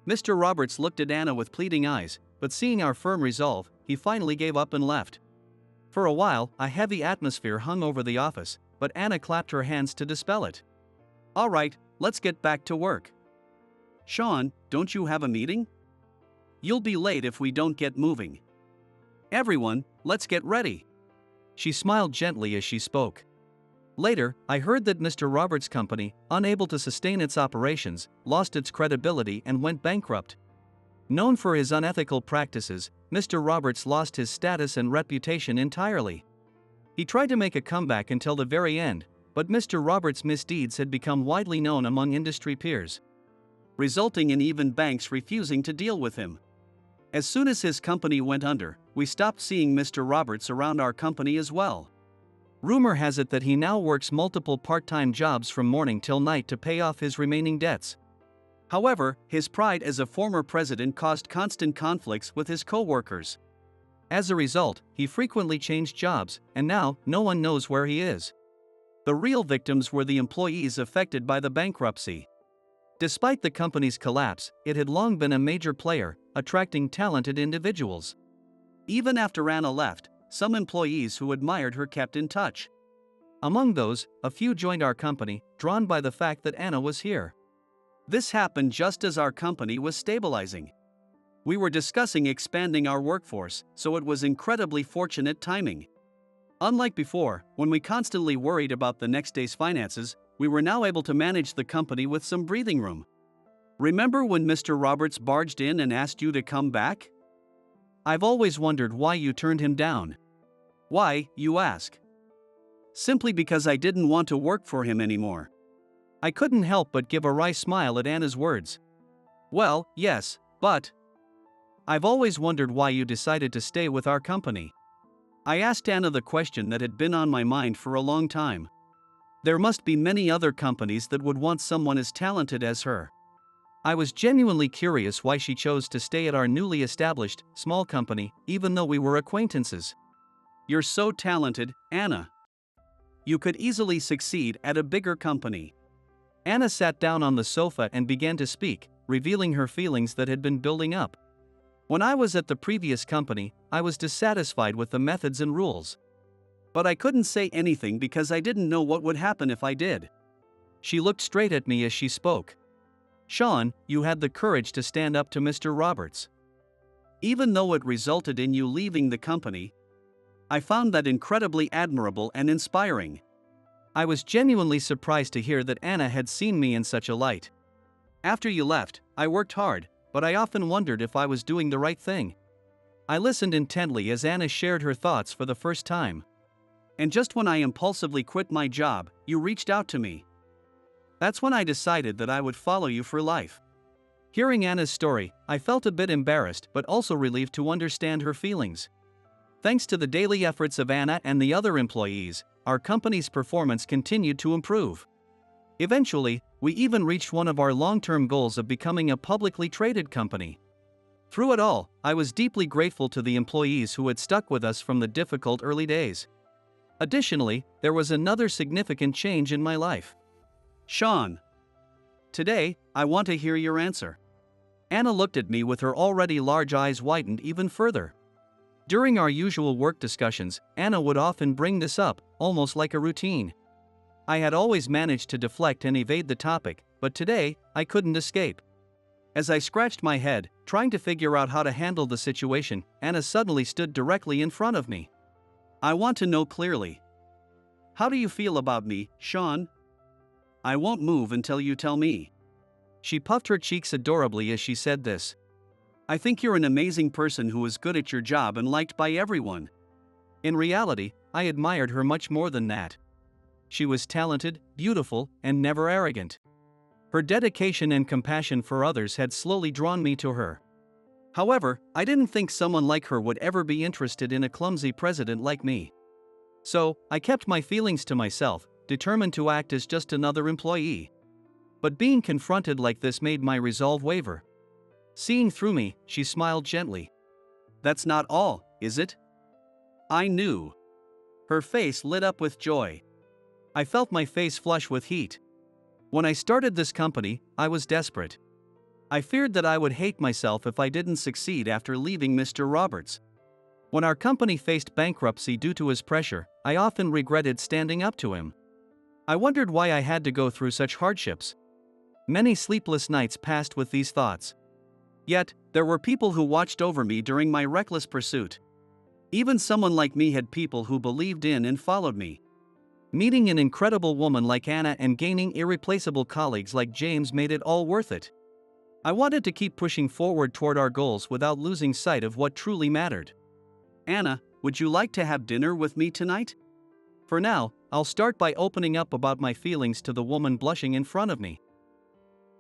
Mr. Roberts looked at Anna with pleading eyes, but seeing our firm resolve, he finally gave up and left. For a while, a heavy atmosphere hung over the office, but Anna clapped her hands to dispel it. "All right, let's get back to work." Sean, don't you have a meeting? You'll be late if we don't get moving. Everyone, let's get ready. She smiled gently as she spoke. Later, I heard that Mr. Roberts' company, unable to sustain its operations, lost its credibility and went bankrupt. Known for his unethical practices, Mr. Roberts lost his status and reputation entirely. He tried to make a comeback until the very end, but Mr. Roberts' misdeeds had become widely known among industry peers, resulting in even banks refusing to deal with him. As soon as his company went under, we stopped seeing Mr. Roberts around our company as well. Rumor has it that he now works multiple part-time jobs from morning till night to pay off his remaining debts. However, his pride as a former president caused constant conflicts with his co-workers. As a result, he frequently changed jobs, and now no one knows where he is. The real victims were the employees affected by the bankruptcy. Despite the company's collapse, it had long been a major player, attracting talented individuals. Even after Anna left, some employees who admired her kept in touch. Among those, a few joined our company, drawn by the fact that Anna was here. This happened just as our company was stabilizing. We were discussing expanding our workforce, so it was incredibly fortunate timing. Unlike before, when we constantly worried about the next day's finances, we were now able to manage the company with some breathing room. Remember when Mr. Roberts barged in and asked you to come back? I've always wondered why you turned him down. Why, you ask? Simply because I didn't want to work for him anymore. I couldn't help but give a wry smile at Anna's words. Well, yes, but I've always wondered why you decided to stay with our company. I asked Anna the question that had been on my mind for a long time. There must be many other companies that would want someone as talented as her. I was genuinely curious why she chose to stay at our newly established, small company, even though we were acquaintances. You're so talented, Anna. You could easily succeed at a bigger company. Anna sat down on the sofa and began to speak, revealing her feelings that had been building up. When I was at the previous company, I was dissatisfied with the methods and rules. But I couldn't say anything because I didn't know what would happen if I did. She looked straight at me as she spoke. Sean, you had the courage to stand up to Mr. Roberts. Even though it resulted in you leaving the company, I found that incredibly admirable and inspiring. I was genuinely surprised to hear that Anna had seen me in such a light. After you left, I worked hard, but I often wondered if I was doing the right thing. I listened intently as Anna shared her thoughts for the first time. And just when I impulsively quit my job, you reached out to me. That's when I decided that I would follow you for life. Hearing Anna's story, I felt a bit embarrassed but also relieved to understand her feelings. Thanks to the daily efforts of Anna and the other employees, our company's performance continued to improve. Eventually, we even reached one of our long-term goals of becoming a publicly traded company. Through it all, I was deeply grateful to the employees who had stuck with us from the difficult early days. Additionally, there was another significant change in my life. Sean. Today, I want to hear your answer. Anna looked at me with her already large eyes widened even further. During our usual work discussions, Anna would often bring this up, almost like a routine. I had always managed to deflect and evade the topic, but today, I couldn't escape. As I scratched my head, trying to figure out how to handle the situation, Anna suddenly stood directly in front of me. I want to know clearly. How do you feel about me, Sean? I won't move until you tell me. She puffed her cheeks adorably as she said this. I think you're an amazing person who is good at your job and liked by everyone. In reality, I admired her much more than that. She was talented, beautiful, and never arrogant. Her dedication and compassion for others had slowly drawn me to her. However, I didn't think someone like her would ever be interested in a clumsy president like me. So, I kept my feelings to myself, determined to act as just another employee. But being confronted like this made my resolve waver. Seeing through me, she smiled gently. That's not all, is it? I knew. Her face lit up with joy. I felt my face flush with heat. When I started this company, I was desperate. I feared that I would hate myself if I didn't succeed after leaving Mr. Roberts. When our company faced bankruptcy due to his pressure, I often regretted standing up to him. I wondered why I had to go through such hardships. Many sleepless nights passed with these thoughts. Yet, there were people who watched over me during my reckless pursuit. Even someone like me had people who believed in and followed me. Meeting an incredible woman like Anna and gaining irreplaceable colleagues like James made it all worth it. I wanted to keep pushing forward toward our goals without losing sight of what truly mattered. Anna, would you like to have dinner with me tonight? For now, I'll start by opening up about my feelings to the woman blushing in front of me.